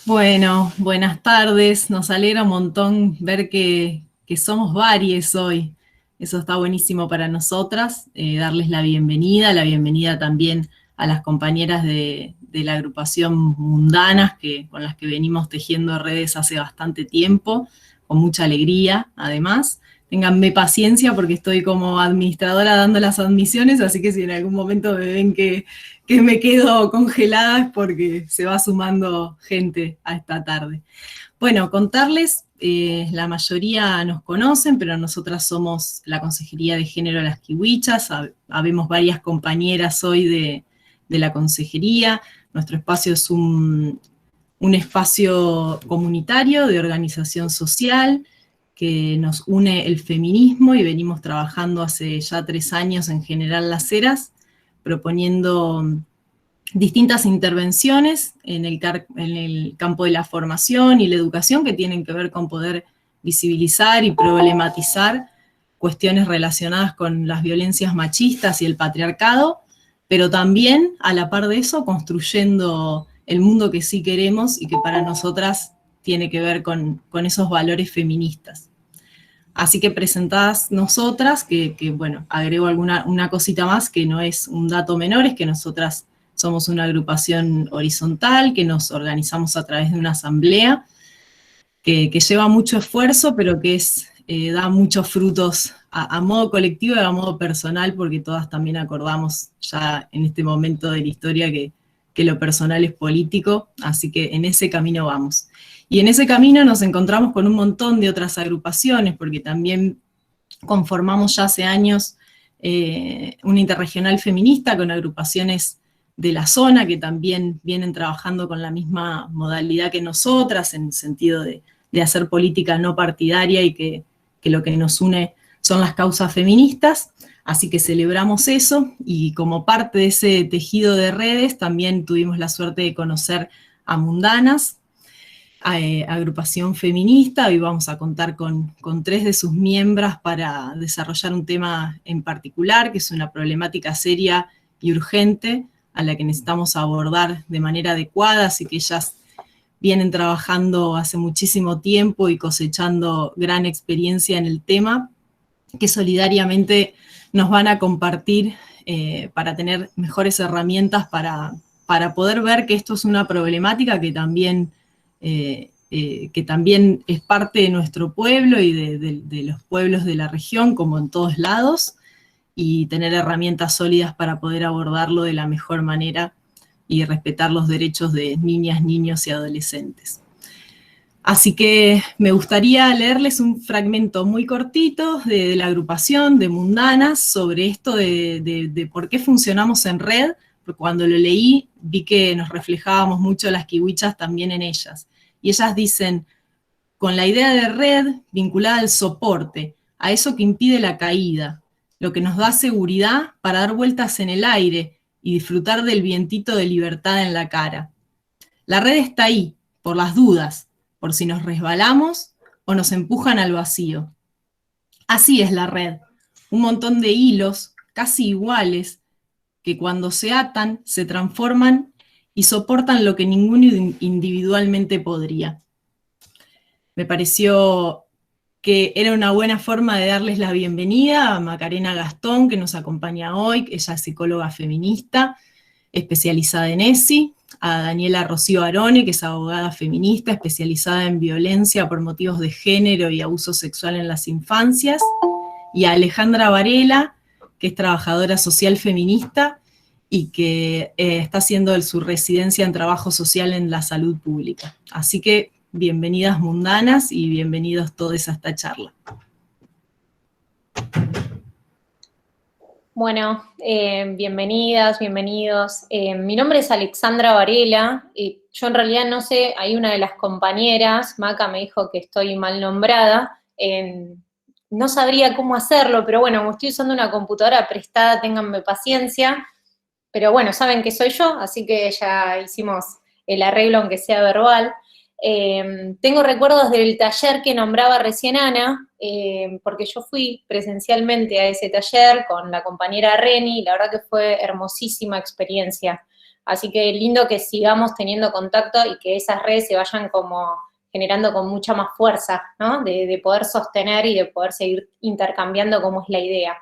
Bueno, buenas tardes. Nos alegra un montón ver que somos varios hoy. Eso está buenísimo para nosotras. Darles la bienvenida también a las compañeras de la agrupación Mundanas, con las que venimos tejiendo redes hace bastante tiempo, con mucha alegría, además. Ténganme paciencia porque estoy como administradora dando las admisiones, así que si en algún momento me ven que me quedo congelada es porque se va sumando gente a esta tarde. Bueno, contarles, la mayoría nos conocen, pero nosotras somos la Consejería de Género Las Kiwichas, habemos varias compañeras hoy de la consejería. Nuestro espacio es un espacio comunitario de organización social que nos une el feminismo y venimos trabajando hace ya 3 años en General Las Heras, proponiendo distintas intervenciones en el campo de la formación y la educación que tienen que ver con poder visibilizar y problematizar cuestiones relacionadas con las violencias machistas y el patriarcado, pero también, a la par de eso, construyendo el mundo que sí queremos y que para nosotras tiene que ver con esos valores feministas. Así que presentadas nosotras, bueno, agrego una cosita más que no es un dato menor, es que nosotras somos una agrupación horizontal, que nos organizamos a través de una asamblea, que lleva mucho esfuerzo, pero que da muchos frutos a modo colectivo y a modo personal, porque todas también acordamos ya en este momento de la historia que lo personal es político, así que en ese camino vamos. Y en ese camino nos encontramos con un montón de otras agrupaciones, porque también conformamos ya hace años una interregional feminista con agrupaciones de la zona que también vienen trabajando con la misma modalidad que nosotras, en el sentido de hacer política no partidaria y que lo que nos une son las causas feministas. Así que celebramos eso y como parte de ese tejido de redes también tuvimos la suerte de conocer a Mundanas, agrupación feminista. Hoy vamos a contar con 3 de sus miembros para desarrollar un tema en particular, que es una problemática seria y urgente a la que necesitamos abordar de manera adecuada, así que ellas vienen trabajando hace muchísimo tiempo y cosechando gran experiencia en el tema, que solidariamente nos van a compartir para tener mejores herramientas para poder ver que esto es una problemática que también es parte de nuestro pueblo y de los pueblos de la región, como en todos lados, y tener herramientas sólidas para poder abordarlo de la mejor manera y respetar los derechos de niñas, niños y adolescentes. Así que me gustaría leerles un fragmento muy cortito de la agrupación de Mundanas sobre esto de por qué funcionamos en red, porque cuando lo leí vi que nos reflejábamos mucho las kiwichas también en ellas. Y ellas dicen, con la idea de red vinculada al soporte, a eso que impide la caída, lo que nos da seguridad para dar vueltas en el aire y disfrutar del vientito de libertad en la cara. La red está ahí, por las dudas, por si nos resbalamos o nos empujan al vacío. Así es la red, un montón de hilos casi iguales que cuando se atan se transforman y soportan lo que ninguno individualmente podría. Me pareció que era una buena forma de darles la bienvenida a Macarena Gastón, que nos acompaña hoy. Ella es psicóloga feminista, especializada en ESI, a Daniela Rocío Arone, que es abogada feminista, especializada en violencia por motivos de género y abuso sexual en las infancias, y a Alejandra Varela, que es trabajadora social feminista y que está haciendo su residencia en trabajo social en la salud pública. Así que bienvenidas Mundanas y bienvenidos todos a esta charla. Bueno, bienvenidas, bienvenidos. Mi nombre es Alexandra Varela. Yo en realidad no sé, hay una de las compañeras, Maca, me dijo que estoy mal nombrada. No sabría cómo hacerlo, pero bueno, como estoy usando una computadora prestada, ténganme paciencia. Pero bueno, saben que soy yo, así que ya hicimos el arreglo, aunque sea verbal. Tengo recuerdos del taller que nombraba recién Ana, porque yo fui presencialmente a ese taller con la compañera Reni, y la verdad que fue hermosísima experiencia. Así que lindo que sigamos teniendo contacto y que esas redes se vayan como generando con mucha más fuerza, ¿no? De poder sostener y de poder seguir intercambiando como es la idea.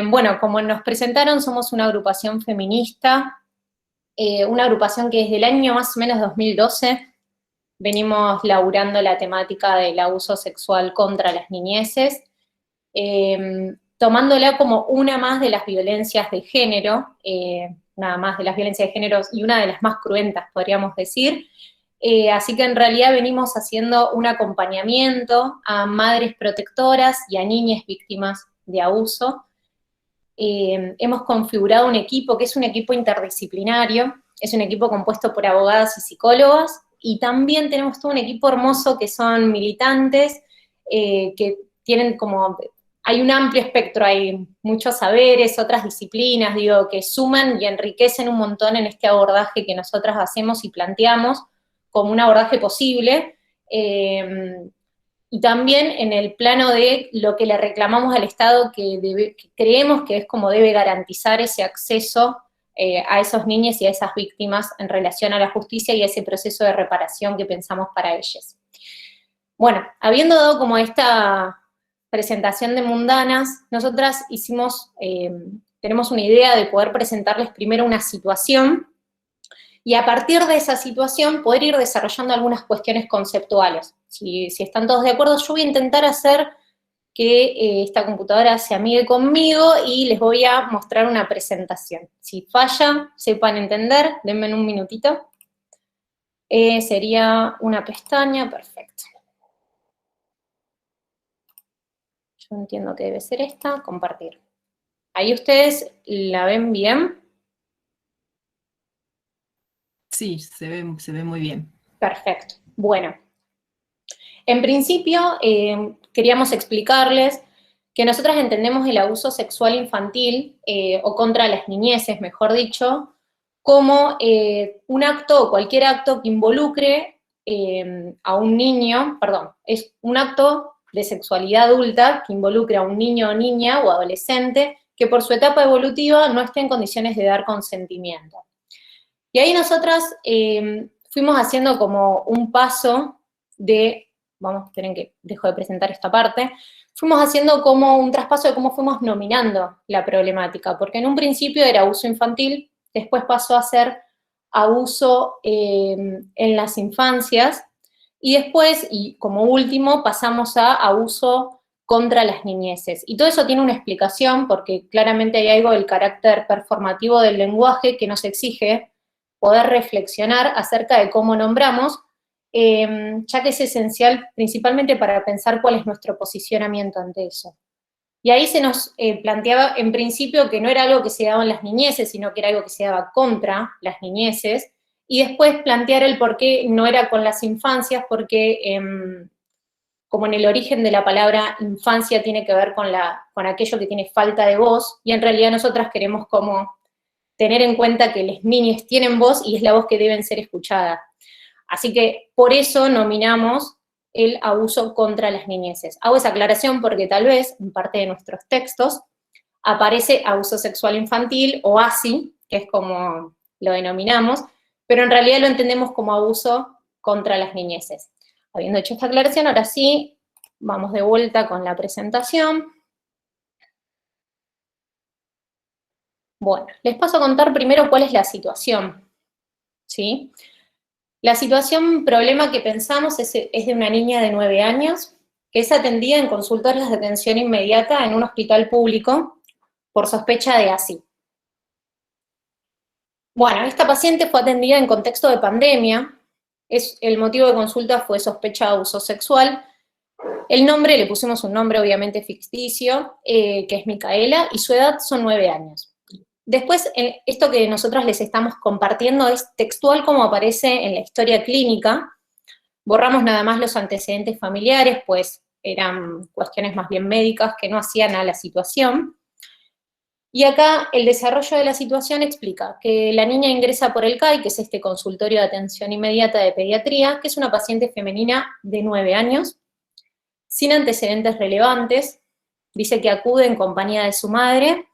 Bueno, como nos presentaron, somos una agrupación feminista, una agrupación que desde el año más o menos 2012 venimos laburando la temática del abuso sexual contra las niñeces, tomándola como una más de las violencias de género, nada más de las violencias de género y una de las más cruentas, podríamos decir. Así que en realidad venimos haciendo un acompañamiento a madres protectoras y a niñas víctimas de abuso. Hemos configurado un equipo que es un equipo interdisciplinario, es un equipo compuesto por abogadas y psicólogas, y también tenemos todo un equipo hermoso que son militantes, que tienen como, hay un amplio espectro, hay muchos saberes, otras disciplinas, digo, que suman y enriquecen un montón en este abordaje que nosotras hacemos y planteamos como un abordaje posible, y también en el plano de lo que le reclamamos al Estado, que creemos que es como debe garantizar ese acceso a esos niños y a esas víctimas en relación a la justicia y a ese proceso de reparación que pensamos para ellas. Bueno, habiendo dado como esta presentación de mundanas, nosotras tenemos una idea de poder presentarles primero una situación, y a partir de esa situación poder ir desarrollando algunas cuestiones conceptuales. Si están todos de acuerdo, yo voy a intentar hacer que esta computadora se amigue conmigo y les voy a mostrar una presentación. Si falla, sepan entender, denme un minutito. Sería una pestaña, perfecto. Yo entiendo que debe ser esta, compartir. Ahí ustedes la ven bien. Sí, se ve muy bien. Perfecto. Bueno, en principio queríamos explicarles que nosotras entendemos el abuso sexual infantil, o contra las niñeces, mejor dicho, como un acto o cualquier acto que involucre a un niño, perdón, es un acto de sexualidad adulta que involucre a un niño o niña o adolescente que por su etapa evolutiva no esté en condiciones de dar consentimiento. Y ahí nosotras fuimos haciendo como un paso de, vamos, esperen que dejo de presentar esta parte, fuimos haciendo como un traspaso de cómo fuimos nominando la problemática, porque en un principio era abuso infantil, después pasó a ser abuso en las infancias, y después, y como último, pasamos a abuso contra las niñeces. Y todo eso tiene una explicación, porque claramente hay algo del carácter performativo del lenguaje que nos exige poder reflexionar acerca de cómo nombramos, ya que es esencial principalmente para pensar cuál es nuestro posicionamiento ante eso. Y ahí se nos planteaba en principio que no era algo que se daba en las niñeces, sino que era algo que se daba contra las niñeces, y después plantear el por qué no era con las infancias, porque como en el origen de la palabra infancia tiene que ver con aquello que tiene falta de voz, y en realidad nosotras queremos como tener en cuenta que las niñas tienen voz y es la voz que deben ser escuchada. Así que por eso nominamos el abuso contra las niñeces. Hago esa aclaración porque tal vez en parte de nuestros textos aparece abuso sexual infantil o ASI, que es como lo denominamos, pero en realidad lo entendemos como abuso contra las niñeces. Habiendo hecho esta aclaración, ahora sí, vamos de vuelta con la presentación. Bueno, les paso a contar primero cuál es la situación, ¿sí? La situación, problema que pensamos es de una niña de 9 años que es atendida en consultorios de atención inmediata en un hospital público por sospecha de ASI. Bueno, esta paciente fue atendida en contexto de pandemia, el motivo de consulta fue sospecha de abuso sexual. El nombre, le pusimos un nombre obviamente ficticio, que es Micaela, y su edad son 9 años. Después, esto que nosotros les estamos compartiendo es textual como aparece en la historia clínica. Borramos nada más los antecedentes familiares, pues eran cuestiones más bien médicas que no hacían a la situación. Y acá el desarrollo de la situación explica que la niña ingresa por el CAI, que es este consultorio de atención inmediata de pediatría, que es una paciente femenina de 9 años, sin antecedentes relevantes, dice que acude en compañía de su madre,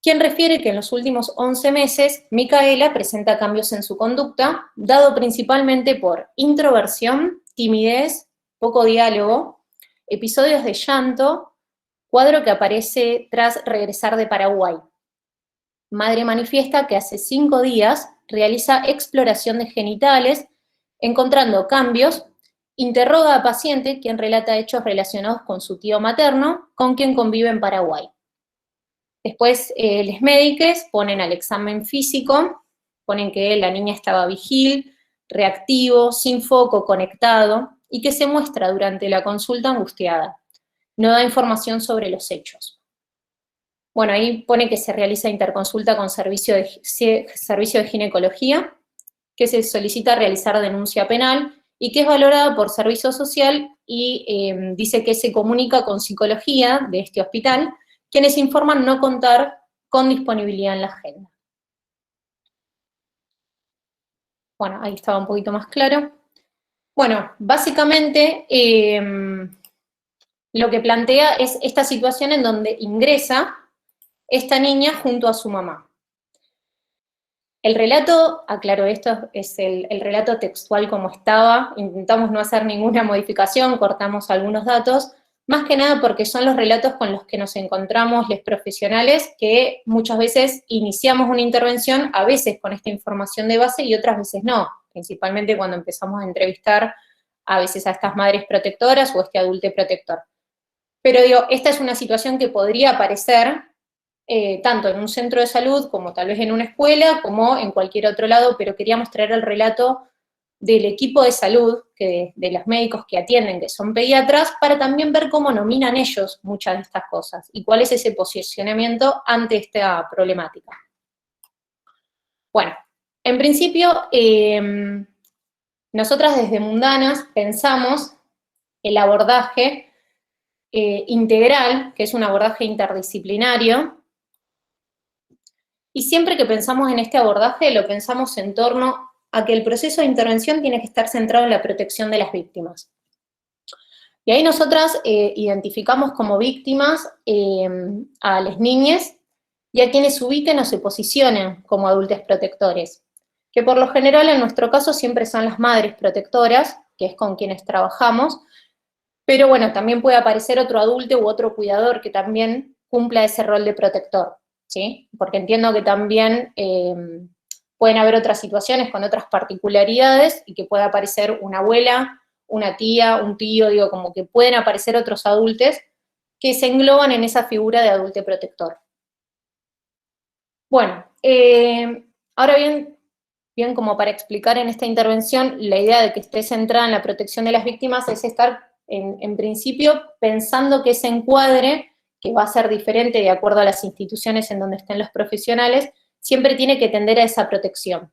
quien refiere que en los últimos 11 meses Micaela presenta cambios en su conducta, dado principalmente por introversión, timidez, poco diálogo, episodios de llanto, cuadro que aparece tras regresar de Paraguay. Madre manifiesta que hace 5 días realiza exploración de genitales, encontrando cambios, interroga a paciente, quien relata hechos relacionados con su tío materno, con quien convive en Paraguay. Después, los médicos ponen al examen físico, ponen que la niña estaba vigil, reactivo, sin foco, conectado, y que se muestra durante la consulta angustiada. No da información sobre los hechos. Bueno, ahí pone que se realiza interconsulta con servicio de ginecología, que se solicita realizar denuncia penal y que es valorada por servicio social y dice que se comunica con psicología de este hospital, quienes informan no contar con disponibilidad en la agenda. Bueno, ahí estaba un poquito más claro. Bueno, básicamente lo que plantea es esta situación en donde ingresa esta niña junto a su mamá. El relato, aclaro, esto es el relato textual como estaba, intentamos no hacer ninguna modificación, cortamos algunos datos, más que nada porque son los relatos con los que nos encontramos los profesionales que muchas veces iniciamos una intervención, a veces con esta información de base y otras veces no, principalmente cuando empezamos a entrevistar a veces a estas madres protectoras o a este adulte protector. Pero digo, esta es una situación que podría aparecer tanto en un centro de salud como tal vez en una escuela, como en cualquier otro lado, pero queríamos traer el relato del equipo de salud, de los médicos que atienden, que son pediatras, para también ver cómo nominan ellos muchas de estas cosas y cuál es ese posicionamiento ante esta problemática. Bueno, en principio, nosotras desde Mundanas pensamos el abordaje integral, que es un abordaje interdisciplinario, y siempre que pensamos en este abordaje, lo pensamos en torno a que el proceso de intervención tiene que estar centrado en la protección de las víctimas. Y ahí nosotras identificamos como víctimas a las niñas y a quienes se ubiquen o se posicionen como adultos protectores, que por lo general en nuestro caso siempre son las madres protectoras, que es con quienes trabajamos, pero bueno, también puede aparecer otro adulto u otro cuidador que también cumpla ese rol de protector. ¿Sí? Porque entiendo que también pueden haber otras situaciones con otras particularidades y que pueda aparecer una abuela, una tía, un tío, digo, como que pueden aparecer otros adultos que se engloban en esa figura de adulto protector. Bueno, ahora bien, como para explicar en esta intervención, la idea de que esté centrada en la protección de las víctimas es estar, en principio, pensando que ese encuadre, que va a ser diferente de acuerdo a las instituciones en donde estén los profesionales, siempre tiene que tender a esa protección.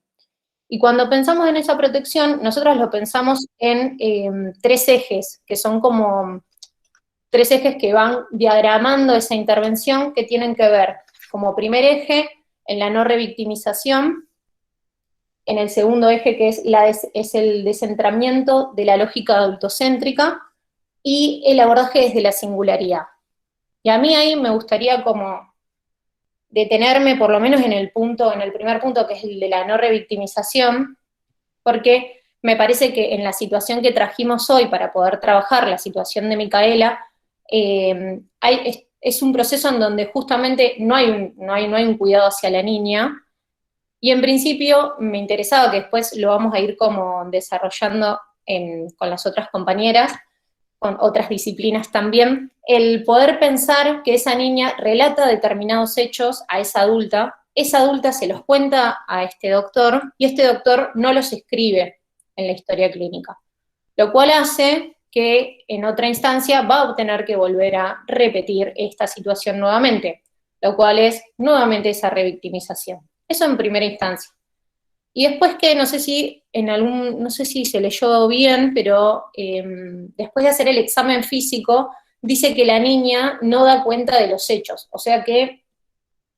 Y cuando pensamos en esa protección, nosotros lo pensamos en 3 ejes, que son como 3 ejes que van diagramando esa intervención, que tienen que ver, como primer eje, en la no revictimización, en el segundo eje, que es el descentramiento de la lógica adultocéntrica, y el abordaje desde la singularidad. Y a mí ahí me gustaría como detenerme por lo menos en el primer punto, que es el de la no revictimización, porque me parece que en la situación que trajimos hoy para poder trabajar la situación de Micaela, es un proceso en donde justamente no hay un cuidado hacia la niña, y en principio me interesaba, que después lo vamos a ir como desarrollando con las otras compañeras, con otras disciplinas también, el poder pensar que esa niña relata determinados hechos a esa adulta se los cuenta a este doctor, y este doctor no los escribe en la historia clínica, lo cual hace que en otra instancia va a tener que volver a repetir esta situación nuevamente, lo cual es nuevamente esa revictimización. Eso en primera instancia. Y después que no sé si se leyó bien, pero después de hacer el examen físico, dice que la niña no da cuenta de los hechos. O sea que,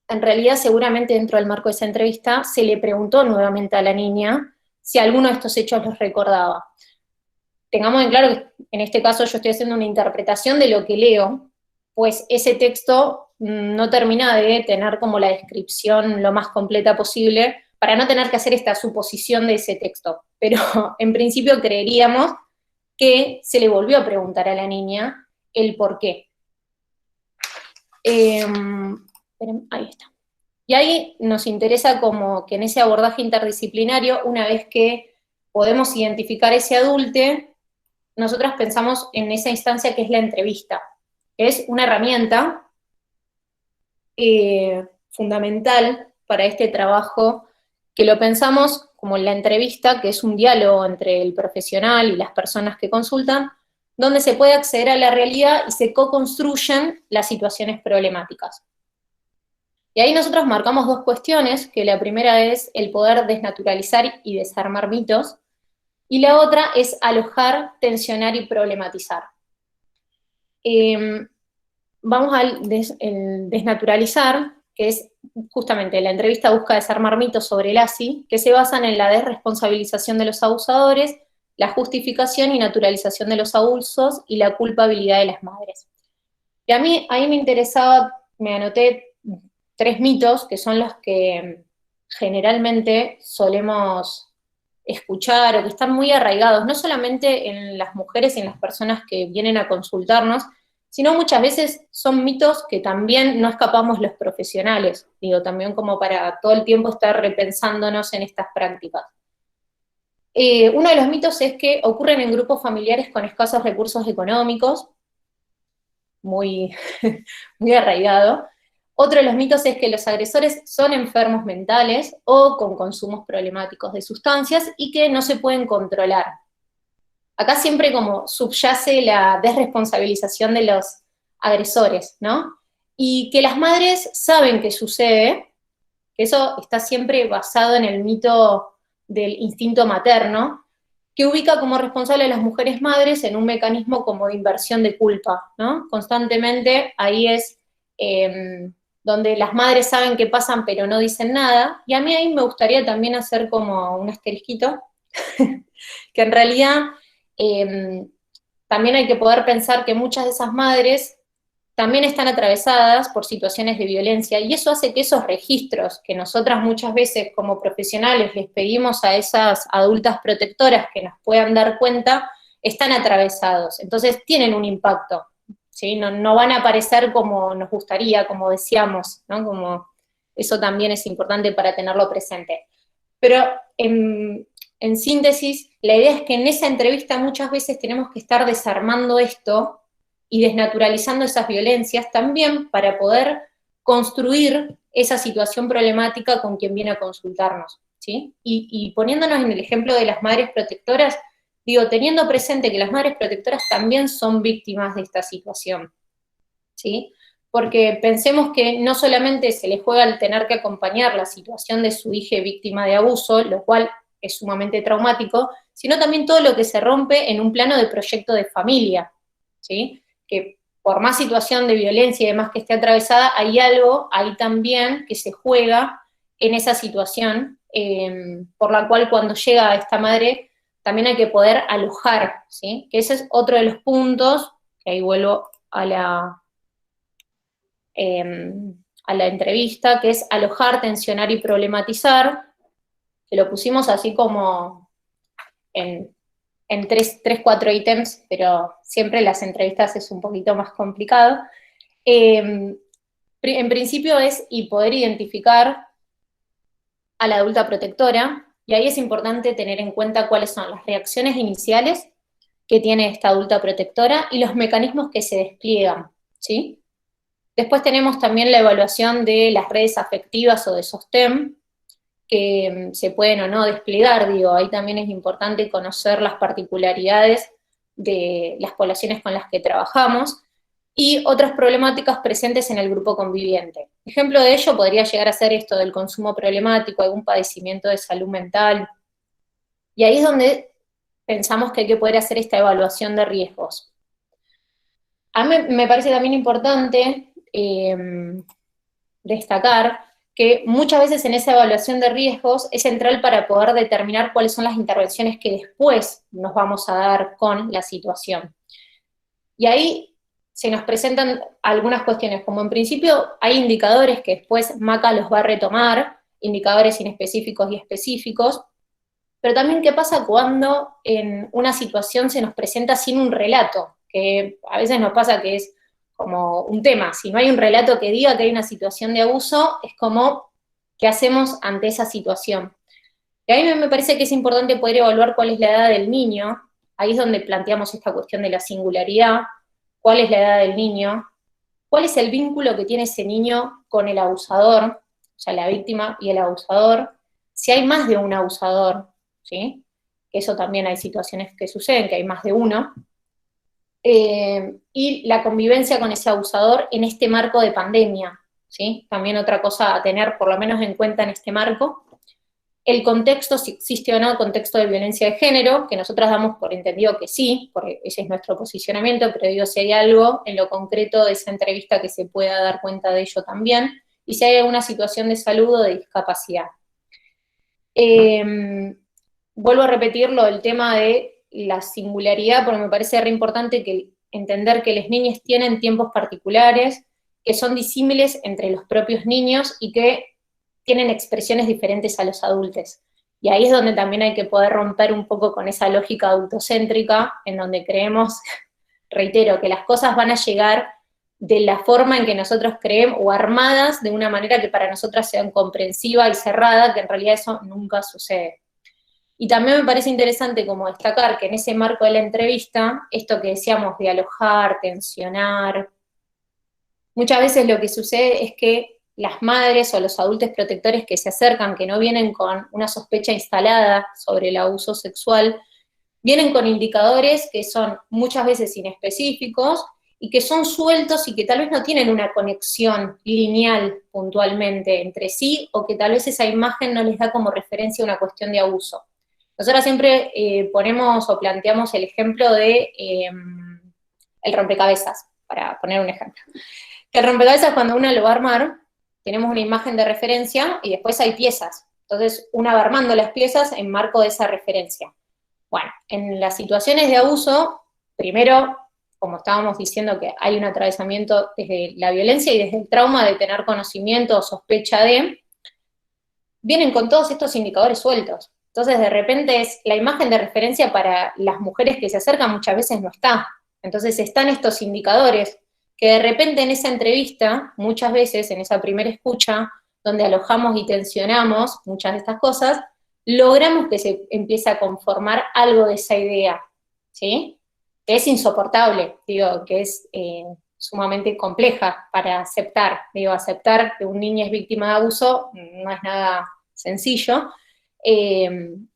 en realidad, seguramente dentro del marco de esa entrevista, se le preguntó nuevamente a la niña si alguno de estos hechos los recordaba. Tengamos en claro que en este caso yo estoy haciendo una interpretación de lo que leo, pues ese texto no termina de tener como la descripción lo más completa posible para no tener que hacer esta suposición de ese texto. Pero en principio creeríamos que se le volvió a preguntar a la niña el por qué. Ahí está. Y ahí nos interesa como que en ese abordaje interdisciplinario, una vez que podemos identificar ese adulte, nosotras pensamos en esa instancia que es la entrevista. Es una herramienta fundamental para este trabajo, que lo pensamos como la entrevista, que es un diálogo entre el profesional y las personas que consultan, donde se puede acceder a la realidad y se co-construyen las situaciones problemáticas. Y ahí nosotros marcamos dos cuestiones, que la primera es el poder desnaturalizar y desarmar mitos, y la otra es alojar, tensionar y problematizar. Vamos al desnaturalizar, que es justamente la entrevista busca desarmar mitos sobre el ASI, que se basan en la desresponsabilización de los abusadores, la justificación y naturalización de los abusos y la culpabilidad de las madres. Y a mí ahí me interesaba, me anoté 3 mitos, que son los que generalmente solemos escuchar o que están muy arraigados, no solamente en las mujeres y en las personas que vienen a consultarnos, sino muchas veces son mitos que también no escapamos los profesionales, digo, también como para todo el tiempo estar repensándonos en estas prácticas. Uno de los mitos es que ocurren en grupos familiares con escasos recursos económicos, muy, muy arraigado. Otro de los mitos es que los agresores son enfermos mentales o con consumos problemáticos de sustancias y que no se pueden controlar. Acá siempre como subyace la desresponsabilización de los agresores, ¿no? Y que las madres saben que sucede, que eso está siempre basado en el mito del instinto materno, que ubica como responsable a las mujeres madres en un mecanismo como de inversión de culpa, ¿no? Constantemente ahí es donde las madres saben que pasan pero no dicen nada, y a mí ahí me gustaría también hacer como un asterisquito, que en realidad también hay que poder pensar que muchas de esas madres también están atravesadas por situaciones de violencia, y eso hace que esos registros que nosotras muchas veces como profesionales les pedimos a esas adultas protectoras que nos puedan dar cuenta, están atravesados, entonces tienen un impacto, ¿sí? No van a aparecer como nos gustaría, como decíamos, ¿no? Como eso también es importante para tenerlo presente. Pero en síntesis, la idea es que en esa entrevista muchas veces tenemos que estar desarmando esto y desnaturalizando esas violencias también para poder construir esa situación problemática con quien viene a consultarnos, ¿sí? Y poniéndonos en el ejemplo de las madres protectoras, digo, teniendo presente que las madres protectoras también son víctimas de esta situación, ¿sí? Porque pensemos que no solamente se les juega el tener que acompañar la situación de su hija víctima de abuso, lo cual es sumamente traumático, sino también todo lo que se rompe en un plano de proyecto de familia, ¿sí? Que por más situación de violencia y demás que esté atravesada, hay algo ahí también que se juega en esa situación, por la cual cuando llega esta madre también hay que poder alojar, ¿sí? Que ese es otro de los puntos, que ahí vuelvo a la entrevista, que es alojar, tensionar y problematizar, que lo pusimos así como en 4 ítems, pero siempre las entrevistas es un poquito más complicado. En principio es y poder identificar a la adulta protectora, y ahí es importante tener en cuenta cuáles son las reacciones iniciales que tiene esta adulta protectora y los mecanismos que se despliegan, ¿sí? Después tenemos también la evaluación de las redes afectivas o de sostén, que se pueden o no desplegar, digo, ahí también es importante conocer las particularidades de las poblaciones con las que trabajamos, y otras problemáticas presentes en el grupo conviviente. Ejemplo de ello podría llegar a ser esto del consumo problemático, algún padecimiento de salud mental, y ahí es donde pensamos que hay que poder hacer esta evaluación de riesgos. A mí me parece también importante destacar que muchas veces en esa evaluación de riesgos es central para poder determinar cuáles son las intervenciones que después nos vamos a dar con la situación. Y ahí se nos presentan algunas cuestiones, como en principio hay indicadores que después Maca los va a retomar, indicadores inespecíficos y específicos, pero también qué pasa cuando en una situación se nos presenta sin un relato, que a veces nos pasa que es como un tema, si no hay un relato que diga que hay una situación de abuso, es como, ¿qué hacemos ante esa situación? Y a mí me parece que es importante poder evaluar cuál es la edad del niño, ahí es donde planteamos esta cuestión de la singularidad, cuál es la edad del niño, cuál es el vínculo que tiene ese niño con el abusador, o sea, la víctima y el abusador, si hay más de un abusador, ¿sí? Eso también hay situaciones que suceden, que hay más de uno, y la convivencia con ese abusador en este marco de pandemia, ¿sí? También otra cosa a tener por lo menos en cuenta en este marco. El contexto, si existe o no contexto de violencia de género, que nosotras damos por entendido que sí, porque ese es nuestro posicionamiento, pero digo, si hay algo en lo concreto de esa entrevista que se pueda dar cuenta de ello también, y si hay alguna situación de salud o de discapacidad. Vuelvo a repetirlo, el tema de la singularidad, porque me parece re importante que entender que las niñas tienen tiempos particulares, que son disímiles entre los propios niños y que tienen expresiones diferentes a los adultos. Y ahí es donde también hay que poder romper un poco con esa lógica adultocéntrica, en donde creemos, reitero, que las cosas van a llegar de la forma en que nosotros creemos, o armadas de una manera que para nosotras sean comprensiva y cerrada, que en realidad eso nunca sucede. Y también me parece interesante como destacar que en ese marco de la entrevista, esto que decíamos de alojar, tensionar, muchas veces lo que sucede es que las madres o los adultos protectores que se acercan, que no vienen con una sospecha instalada sobre el abuso sexual, vienen con indicadores que son muchas veces inespecíficos y que son sueltos y que tal vez no tienen una conexión lineal puntualmente entre sí, o que tal vez esa imagen no les da como referencia una cuestión de abuso. Nosotros siempre ponemos o planteamos el ejemplo de el rompecabezas, para poner un ejemplo. El rompecabezas, cuando uno lo va a armar, tenemos una imagen de referencia y después hay piezas. Entonces, una va armando las piezas en marco de esa referencia. Bueno, en las situaciones de abuso, primero, como estábamos diciendo, que hay un atravesamiento desde la violencia y desde el trauma de tener conocimiento o sospecha de, vienen con todos estos indicadores sueltos. Entonces, de repente, la imagen de referencia para las mujeres que se acercan muchas veces no está. Entonces, están estos indicadores que de repente en esa entrevista, muchas veces en esa primera escucha, donde alojamos y tensionamos muchas de estas cosas, logramos que se empiece a conformar algo de esa idea, ¿sí? Que es insoportable, digo, que es sumamente compleja para aceptar. Digo, aceptar que un niño es víctima de abuso no es nada sencillo.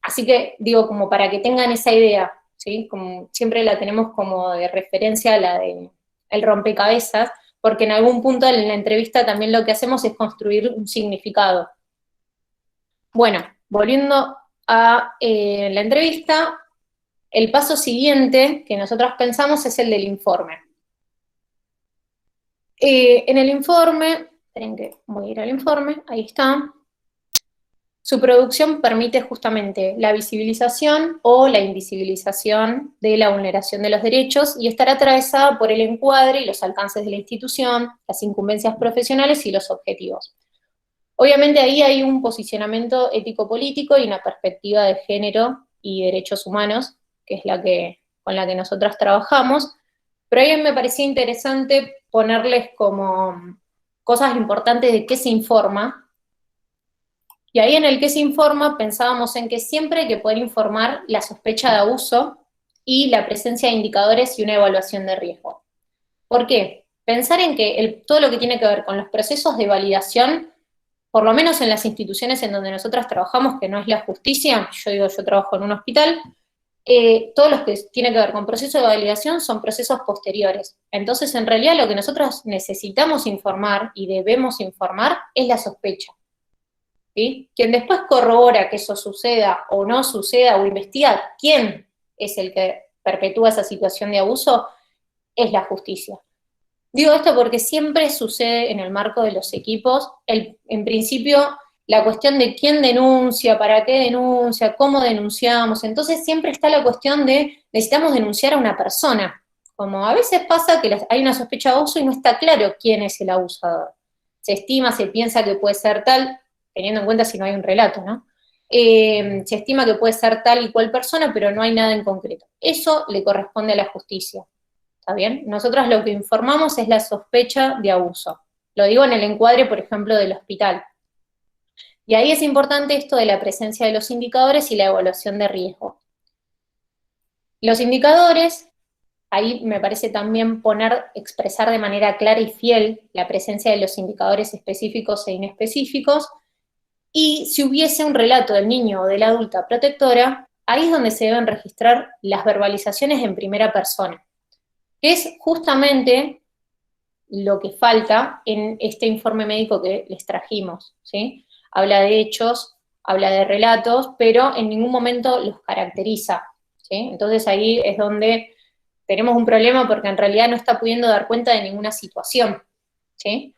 Así que, digo, como para que tengan esa idea, ¿sí? Como siempre la tenemos como de referencia, la de el rompecabezas, porque en algún punto en la entrevista también lo que hacemos es construir un significado. Bueno, volviendo a la entrevista, el paso siguiente que nosotros pensamos es el del informe. En el informe, esperen que voy a ir al informe, ahí está. Su producción permite justamente la visibilización o la invisibilización de la vulneración de los derechos y estará atravesada por el encuadre y los alcances de la institución, las incumbencias profesionales y los objetivos. Obviamente ahí hay un posicionamiento ético-político y una perspectiva de género y derechos humanos, que es con la que nosotras trabajamos, pero ahí me parecía interesante ponerles como cosas importantes de qué se informa. Y ahí en el que se informa pensábamos en que siempre hay que poder informar la sospecha de abuso y la presencia de indicadores y una evaluación de riesgo. ¿Por qué? Pensar en que todo lo que tiene que ver con los procesos de validación, por lo menos en las instituciones en donde nosotras trabajamos, que no es la justicia, yo trabajo en un hospital, todos los que tienen que ver con procesos de validación son procesos posteriores. Entonces, en realidad, lo que nosotros necesitamos informar y debemos informar es la sospecha. ¿Sí? Quien después corrobora que eso suceda o no suceda o investiga quién es el que perpetúa esa situación de abuso, es la justicia. Digo esto porque siempre sucede en el marco de los equipos, en principio, la cuestión de quién denuncia, para qué denuncia, cómo denunciamos, entonces siempre está la cuestión de necesitamos denunciar a una persona, Como a veces pasa que hay una sospecha de abuso y no está claro quién es el abusador. Se estima, se piensa que puede ser tal, teniendo en cuenta si no hay un relato, ¿no? Se estima que puede ser tal y cual persona, pero no hay nada en concreto. Eso le corresponde a la justicia, ¿está bien? Nosotros lo que informamos es la sospecha de abuso. Lo digo en el encuadre, por ejemplo, del hospital. Y ahí es importante esto de la presencia de los indicadores y la evaluación de riesgo. Los indicadores, ahí me parece también expresar de manera clara y fiel la presencia de los indicadores específicos e inespecíficos, y si hubiese un relato del niño o de la adulta protectora, ahí es donde se deben registrar las verbalizaciones en primera persona, que es justamente lo que falta en este informe médico que les trajimos, ¿sí? Habla de hechos, habla de relatos, pero en ningún momento los caracteriza, ¿sí? Entonces ahí es donde tenemos un problema porque en realidad no está pudiendo dar cuenta de ninguna situación, ¿sí?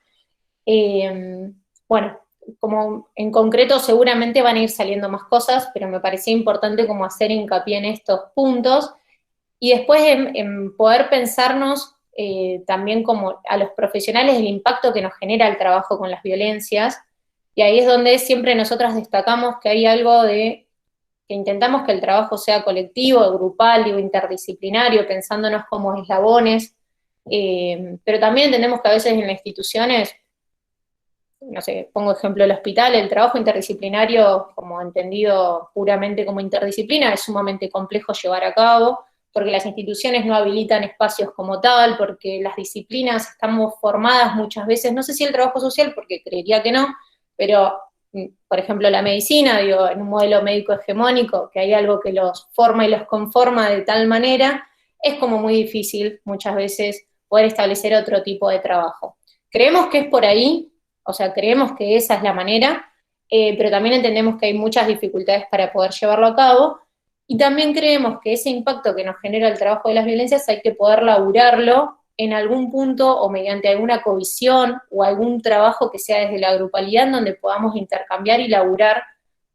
Bueno, como en concreto seguramente van a ir saliendo más cosas, pero me parecía importante como hacer hincapié en estos puntos, y después en poder pensarnos también como a los profesionales el impacto que nos genera el trabajo con las violencias, y ahí es donde siempre nosotras destacamos que hay algo de que intentamos que el trabajo sea colectivo, grupal, digo, interdisciplinario, pensándonos como eslabones, pero también entendemos que a veces en las instituciones, no sé, pongo ejemplo el hospital, el trabajo interdisciplinario, como entendido puramente como interdisciplina, es sumamente complejo llevar a cabo, porque las instituciones no habilitan espacios como tal, porque las disciplinas estamos formadas muchas veces, no sé si el trabajo social, porque creería que no, pero, por ejemplo, la medicina, digo, en un modelo médico hegemónico, que hay algo que los forma y los conforma de tal manera, es como muy difícil muchas veces poder establecer otro tipo de trabajo. Creemos que es por ahí, o sea, creemos que esa es la manera, pero también entendemos que hay muchas dificultades para poder llevarlo a cabo, y también creemos que ese impacto que nos genera el trabajo de las violencias hay que poder laburarlo en algún punto o mediante alguna comisión o algún trabajo que sea desde la grupalidad en donde podamos intercambiar y laburar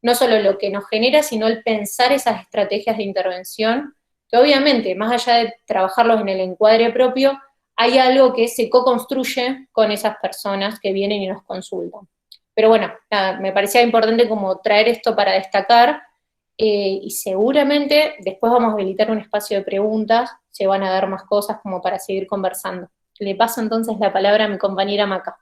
no solo lo que nos genera, sino el pensar esas estrategias de intervención, que obviamente, más allá de trabajarlos en el encuadre propio, hay algo que se co-construye con esas personas que vienen y nos consultan. Pero bueno, nada, me parecía importante como traer esto para destacar, y seguramente después vamos a habilitar un espacio de preguntas, se van a dar más cosas como para seguir conversando. Le paso entonces la palabra a mi compañera Maca.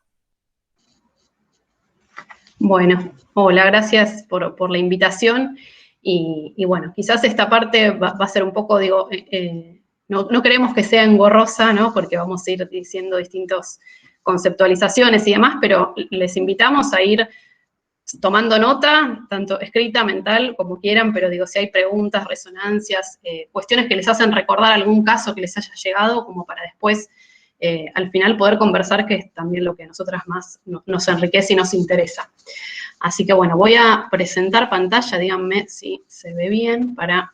Bueno, hola, gracias por la invitación. Y bueno, quizás esta parte va a ser un poco, digo, no queremos que sea engorrosa, ¿no? Porque vamos a ir diciendo distintas conceptualizaciones y demás, pero les invitamos a ir tomando nota, tanto escrita, mental, como quieran, pero digo, si hay preguntas, resonancias, cuestiones que les hacen recordar algún caso que les haya llegado, como para después, al final, poder conversar, que es también lo que a nosotras más nos enriquece y nos interesa. Así que bueno, voy a presentar pantalla, díganme si se ve bien, para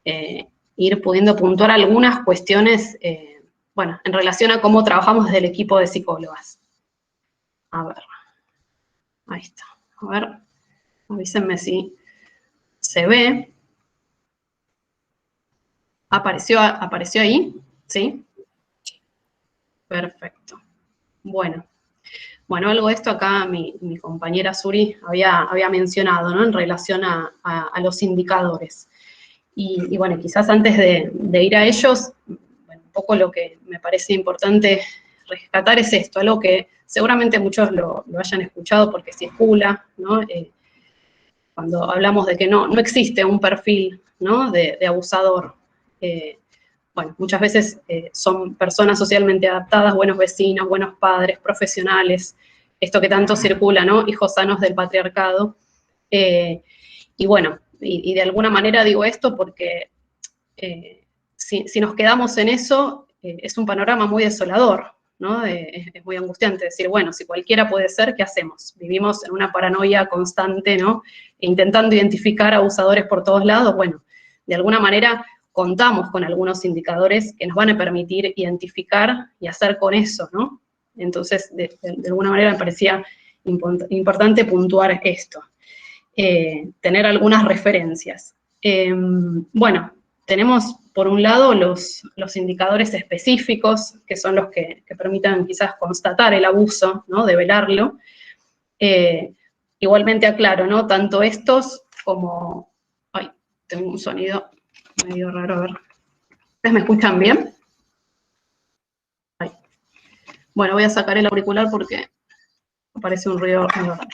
ir pudiendo puntuar algunas cuestiones, bueno, en relación a cómo trabajamos desde el equipo de psicólogas. A ver. Ahí está. A ver, avísenme si se ve. ¿Apareció ahí? ¿Sí? Perfecto. Bueno, algo de esto acá mi compañera Suri había mencionado, ¿no? En relación a los indicadores. Y bueno, quizás antes de ir a ellos, bueno, un poco lo que me parece importante rescatar es esto, algo que seguramente muchos lo hayan escuchado porque circula, ¿no? Cuando hablamos de que no existe un perfil, ¿no? de abusador. Bueno, muchas veces son personas socialmente adaptadas, buenos vecinos, buenos padres, profesionales, esto que tanto circula, ¿no? Hijos sanos del patriarcado. Y bueno, y de alguna manera digo esto porque si nos quedamos en eso, es un panorama muy desolador, ¿no? Es muy angustiante decir, bueno, si cualquiera puede ser, ¿qué hacemos? Vivimos en una paranoia constante, ¿no? Intentando identificar abusadores por todos lados. Bueno, de alguna manera contamos con algunos indicadores que nos van a permitir identificar y hacer con eso, ¿no? Entonces, de alguna manera me parecía importante puntuar esto. Tener algunas referencias. Bueno, tenemos por un lado los indicadores específicos, que son los que permitan quizás constatar el abuso, ¿no? Develarlo. Igualmente aclaro, ¿no? Tanto estos como... Ay, tengo un sonido medio raro, a ver. ¿Ustedes me escuchan bien? Ay. Bueno, voy a sacar el auricular porque aparece un ruido medio raro.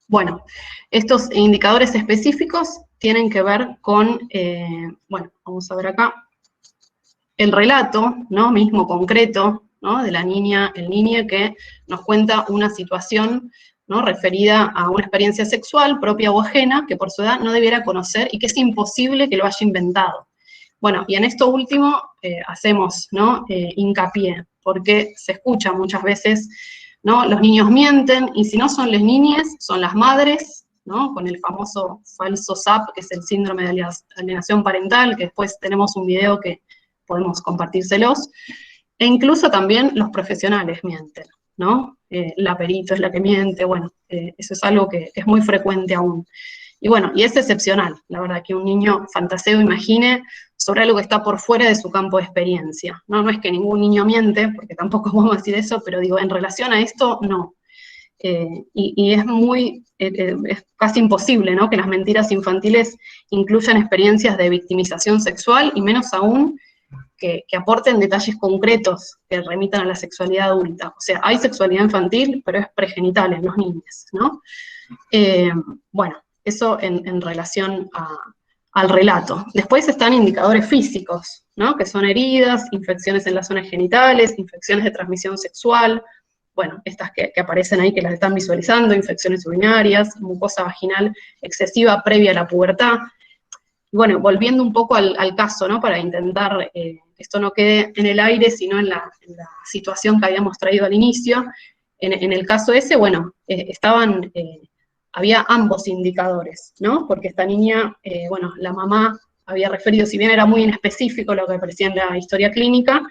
Bueno, estos indicadores específicos tienen que ver con, bueno, vamos a ver acá, el relato, ¿no? Mismo concreto, ¿no? De la niña, el niño que nos cuenta una situación, ¿no? Referida a una experiencia sexual propia o ajena que por su edad no debiera conocer y que es imposible que lo haya inventado. Bueno, y en esto último hacemos, ¿no? Hincapié, porque se escucha muchas veces, ¿no? Los niños mienten, y si no son las niñas, son las madres, ¿no? Con el famoso falso SAP, que es el síndrome de alienación parental, que después tenemos un video que podemos compartírselos, e incluso también los profesionales mienten, ¿no? La perito es la que miente, bueno, eso es algo que es muy frecuente aún. Y bueno, y es excepcional, la verdad, que un niño fantasee o imagine sobre algo que está por fuera de su campo de experiencia, ¿no? No es que ningún niño miente, porque tampoco podemos decir eso, pero digo, en relación a esto, no. Y es es casi imposible, ¿no? Que las mentiras infantiles incluyan experiencias de victimización sexual, y menos aún que aporten detalles concretos que remitan a la sexualidad adulta. O sea, hay sexualidad infantil, pero es pregenital en los niños, ¿no? Bueno, eso en relación al relato. Después están indicadores físicos, ¿no? Que son heridas, infecciones en las zonas genitales, infecciones de transmisión sexual, bueno, estas que aparecen ahí, que las están visualizando, infecciones urinarias, mucosa vaginal excesiva previa a la pubertad. Y bueno, volviendo un poco al caso, ¿no? Para intentar que esto no quede en el aire, sino en la situación que habíamos traído al inicio. En el caso ese, bueno, había ambos indicadores, ¿no? Porque esta niña, bueno, la mamá había referido, si bien era muy inespecífico lo que aparecía en la historia clínica,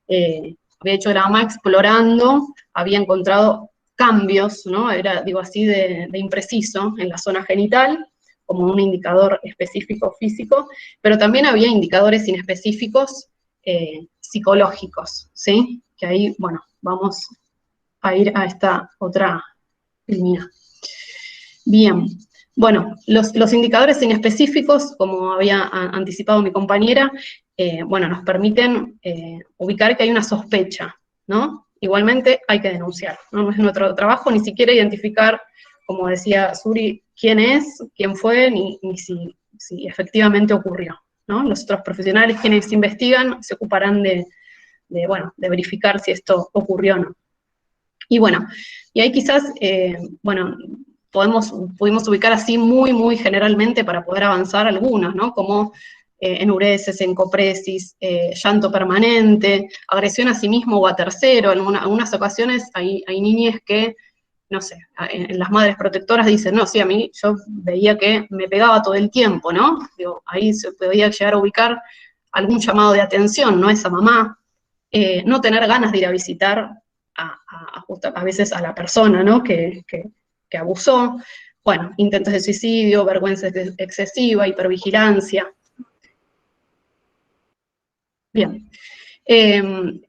había hecho la mamá explorando, había encontrado cambios, ¿no? Era, digo así, de impreciso en la zona genital, como un indicador específico físico, pero también había indicadores inespecíficos psicológicos, ¿sí? Que ahí, bueno, vamos a ir a esta otra línea. Bien, bueno, los indicadores inespecíficos, como había anticipado mi compañera, bueno, nos permiten ubicar que hay una sospecha, ¿no? Igualmente hay que denunciar, ¿no? No es nuestro trabajo ni siquiera identificar, como decía Suri, quién es, quién fue, ni si efectivamente ocurrió, ¿no? Los otros profesionales, quienes investigan, se ocuparán de verificar si esto ocurrió o no. Y bueno, y ahí quizás, bueno, pudimos ubicar así muy generalmente para poder avanzar algunos, ¿no? Como enuresis, encopresis, llanto permanente, agresión a sí mismo o a tercero. En algunas ocasiones hay niñas que, no sé, en las madres protectoras dicen, no, sí, a mí yo veía que me pegaba todo el tiempo, ¿no? Digo, ahí se podía llegar a ubicar algún llamado de atención, ¿no? Esa mamá, no tener ganas de ir a visitar a veces a la persona, ¿no? Que abusó, bueno, intentos de suicidio, vergüenza excesiva, hipervigilancia. Bien.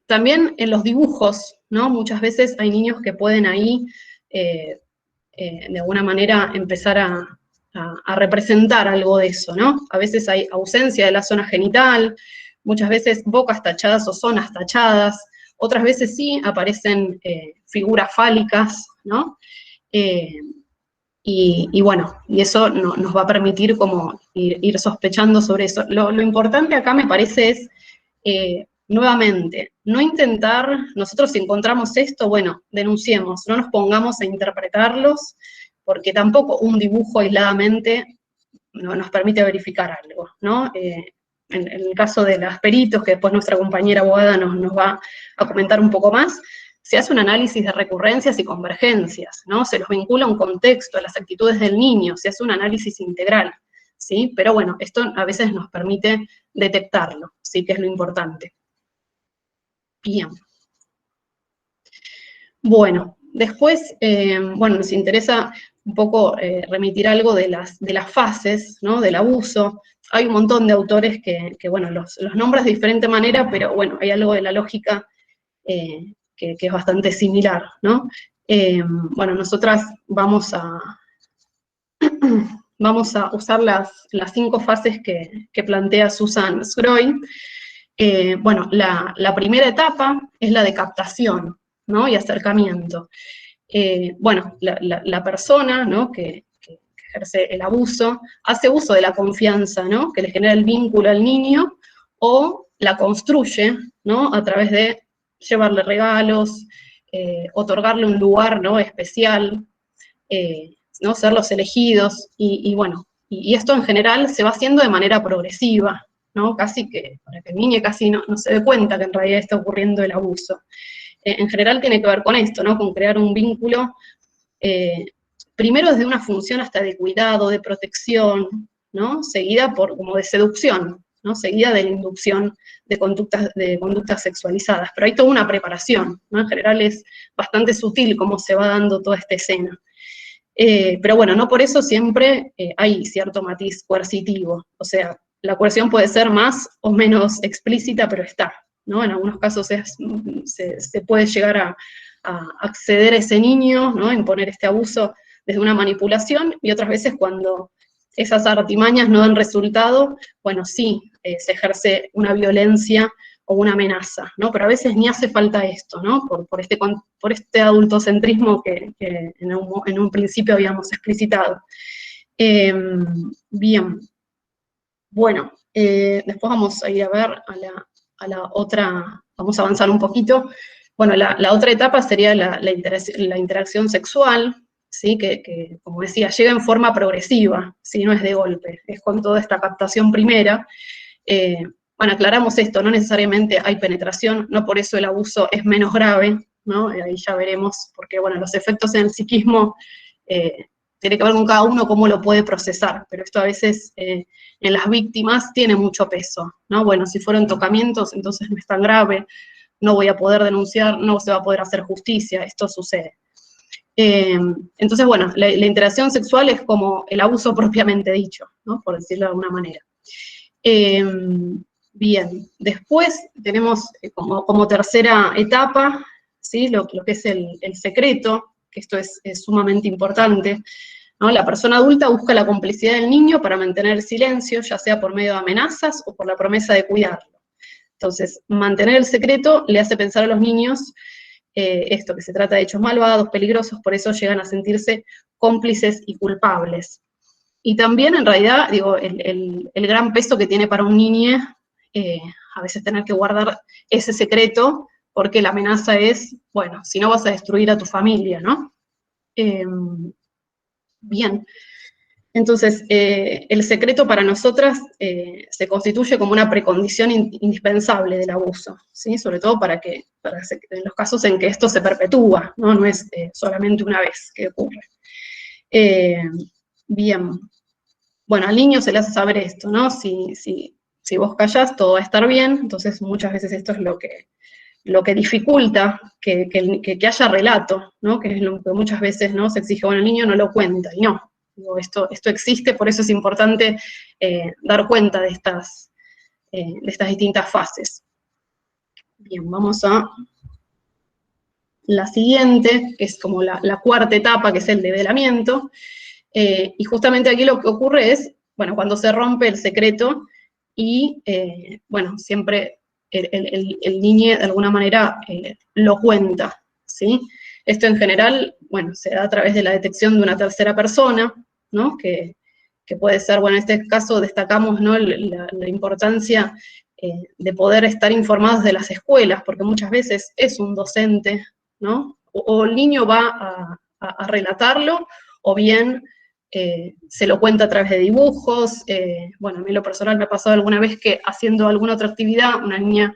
También en los dibujos, ¿no? Muchas veces hay niños que pueden ahí, de alguna manera, empezar a representar algo de eso, ¿no? A veces hay ausencia de la zona genital, muchas veces bocas tachadas o zonas tachadas, otras veces sí aparecen figuras fálicas, ¿no? Y bueno, y eso nos va a permitir como ir sospechando sobre eso. Lo importante acá me parece es, nuevamente, no intentar, nosotros si encontramos esto, bueno, denunciemos, no nos pongamos a interpretarlos, porque tampoco un dibujo aisladamente no nos permite verificar algo, ¿no? En el caso de los peritos, que después nuestra compañera abogada nos va a comentar un poco más, se hace un análisis de recurrencias y convergencias, ¿no? Se los vincula a un contexto, a las actitudes del niño, se hace un análisis integral, ¿sí? Pero bueno, esto a veces nos permite detectarlo, ¿sí? Que es lo importante. Bien. Bueno, después, bueno, nos interesa un poco remitir algo de las fases, ¿no? Del abuso. Hay un montón de autores que bueno, los nombras de diferente manera, pero bueno, hay algo de la lógica que es bastante similar, ¿no? Bueno, nosotras vamos a usar las 5 fases que plantea Susan Schroy. Bueno, la primera etapa es la de captación, ¿no? Y acercamiento. Bueno, la persona, ¿no? que ejerce el abuso, hace uso de la confianza, ¿no? Que le genera el vínculo al niño, o la construye, ¿no? A través de llevarle regalos, otorgarle un lugar, ¿no? Especial, ¿no? Ser los elegidos, y bueno, y esto en general se va haciendo de manera progresiva, ¿no? Casi que, para que el niño casi no se dé cuenta que en realidad está ocurriendo el abuso. En general tiene que ver con esto, ¿no? Con crear un vínculo, primero desde una función hasta de cuidado, de protección, ¿no? Seguida como de seducción, ¿no? Seguida de la inducción de conductas sexualizadas. Pero hay toda una preparación, ¿no? En general es bastante sutil cómo se va dando toda esta escena. Pero bueno, no por eso siempre hay cierto matiz coercitivo. O sea, la coerción puede ser más o menos explícita, pero está, ¿no? En algunos casos se puede llegar a acceder a ese niño, ¿no? Imponer este abuso desde una manipulación, y otras veces cuando esas artimañas no dan resultado, bueno, sí, se ejerce una violencia o una amenaza, ¿no? Pero a veces ni hace falta esto, ¿no? Por este adultocentrismo que en un principio habíamos explicitado. Bien. Bueno, después vamos a ir a ver a la otra, vamos a avanzar un poquito. Bueno, la otra etapa sería la interacción sexual, ¿sí? Que, como decía, llega en forma progresiva, ¿sí? No es de golpe, es con toda esta captación primera. Bueno, aclaramos esto, no necesariamente hay penetración, no por eso el abuso es menos grave, ¿no? Ahí ya veremos, porque bueno, los efectos en el psiquismo tiene que ver con cada uno cómo lo puede procesar, pero esto a veces en las víctimas tiene mucho peso, ¿no? Bueno, si fueron tocamientos, entonces no es tan grave, no voy a poder denunciar, no se va a poder hacer justicia, esto sucede. Entonces, bueno, la interacción sexual es como el abuso propiamente dicho, ¿no? Por decirlo de alguna manera. Bien, después tenemos como tercera etapa, ¿sí? Lo que es el secreto, que esto es sumamente importante, ¿no? La persona adulta busca la complicidad del niño para mantener el silencio, ya sea por medio de amenazas o por la promesa de cuidarlo. Entonces, mantener el secreto le hace pensar a los niños esto, que se trata de hechos malvados, peligrosos, por eso llegan a sentirse cómplices y culpables. Y también, en realidad, digo, el gran peso que tiene para un niño a veces tener que guardar ese secreto, porque la amenaza es, bueno, si no vas a destruir a tu familia, ¿no? Bien. Entonces, el secreto para nosotras se constituye como una precondición indispensable del abuso, ¿sí? Sobre todo en los casos en que esto se perpetúa, ¿no? No es solamente una vez que ocurre. Bien. Bueno, al niño se le hace saber esto, ¿no? Si vos callás, todo va a estar bien, entonces muchas veces esto es lo que dificulta que haya relato, ¿no? Que es lo que muchas veces, ¿no? Se exige, bueno, el niño no lo cuenta, y no. Digo, esto existe, por eso es importante dar cuenta de estas distintas fases. Bien, vamos a la siguiente, que es como la cuarta etapa, que es el develamiento. Y justamente aquí lo que ocurre es, bueno, cuando se rompe el secreto y, bueno, siempre el niño de alguna manera lo cuenta, ¿sí? Esto en general, bueno, se da a través de la detección de una tercera persona, ¿no? Que puede ser, bueno, en este caso destacamos, ¿no? la importancia de poder estar informados de las escuelas, porque muchas veces es un docente, ¿no? O el niño va a relatarlo, o bien se lo cuenta a través de dibujos. Bueno, a mí en lo personal me ha pasado alguna vez que haciendo alguna otra actividad, una niña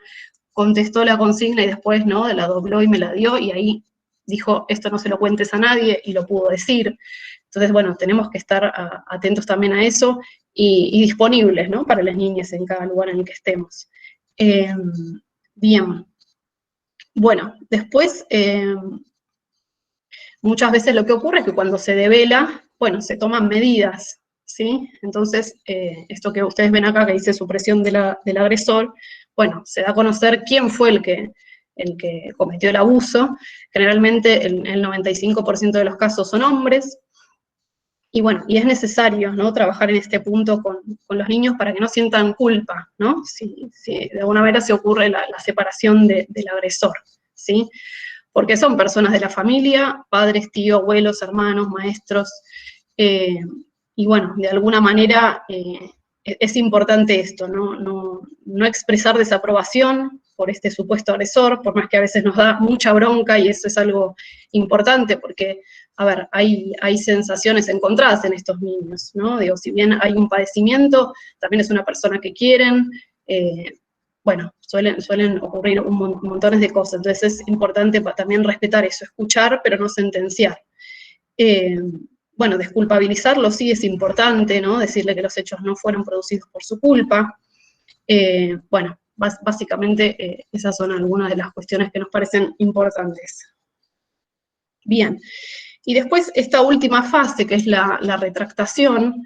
contestó la consigna y después, ¿no? La dobló y me la dio, y ahí dijo, esto no se lo cuentes a nadie, y lo pudo decir. Entonces, bueno, tenemos que estar atentos también a eso, y disponibles, ¿no? Para las niñas en cada lugar en el que estemos. Bien. Bueno, después, muchas veces lo que ocurre es que cuando se devela, bueno, se toman medidas, ¿sí? Entonces, esto que ustedes ven acá, que dice supresión del agresor, bueno, se da a conocer quién fue el que cometió el abuso. Generalmente el 95% de los casos son hombres, y bueno, y es necesario, ¿no?, trabajar en este punto con los niños para que no sientan culpa, ¿no?, si de alguna manera se ocurre la separación del agresor, ¿sí? Porque son personas de la familia, padres, tíos, abuelos, hermanos, maestros, y bueno, de alguna manera es importante esto, no expresar desaprobación por este supuesto agresor, por más que a veces nos da mucha bronca, y eso es algo importante, porque, a ver, hay sensaciones encontradas en estos niños, ¿no? Digo, si bien hay un padecimiento, también es una persona que quieren, bueno, suelen ocurrir montones de cosas, entonces es importante también respetar eso, escuchar, pero no sentenciar. Bueno, desculpabilizarlo sí es importante, ¿no? Decirle que los hechos no fueron producidos por su culpa. Bueno, básicamente esas son algunas de las cuestiones que nos parecen importantes. Bien, y después esta última fase, que es la retractación,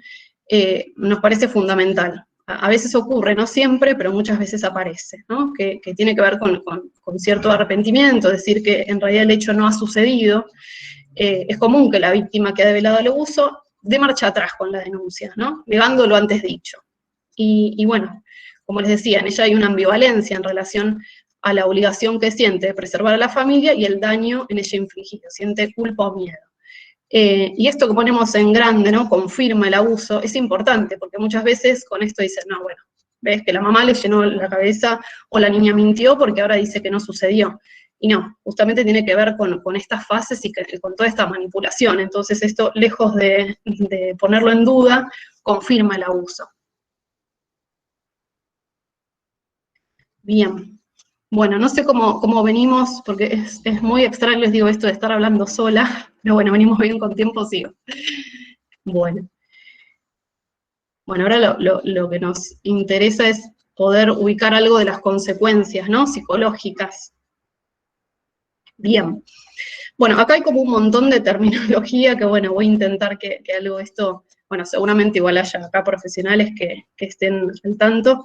nos parece fundamental. A veces ocurre, no siempre, pero muchas veces aparece, ¿no? Que tiene que ver con cierto arrepentimiento, decir que en realidad el hecho no ha sucedido. Es común que la víctima que ha develado el abuso dé marcha atrás con la denuncia, ¿no?, negando lo antes dicho. Y bueno, como les decía, en ella hay una ambivalencia en relación a la obligación que siente de preservar a la familia y el daño en ella infligido, siente culpa o miedo. Y esto que ponemos en grande, ¿no?, confirma el abuso, es importante, porque muchas veces con esto dicen, no, bueno, ves que la mamá le llenó la cabeza o la niña mintió porque ahora dice que no sucedió. Y no, justamente tiene que ver con estas fases y con toda esta manipulación. Entonces esto, lejos de ponerlo en duda, confirma el abuso. Bien. Bueno, no sé cómo venimos, porque es muy extraño, les digo, esto de estar hablando sola, pero bueno, venimos bien con tiempo, sigo. Bueno. Bueno, ahora lo que nos interesa es poder ubicar algo de las consecuencias, ¿no?, psicológicas. Bien. Bueno, acá hay como un montón de terminología que, bueno, voy a intentar que algo de esto, bueno, seguramente igual haya acá profesionales que estén al tanto,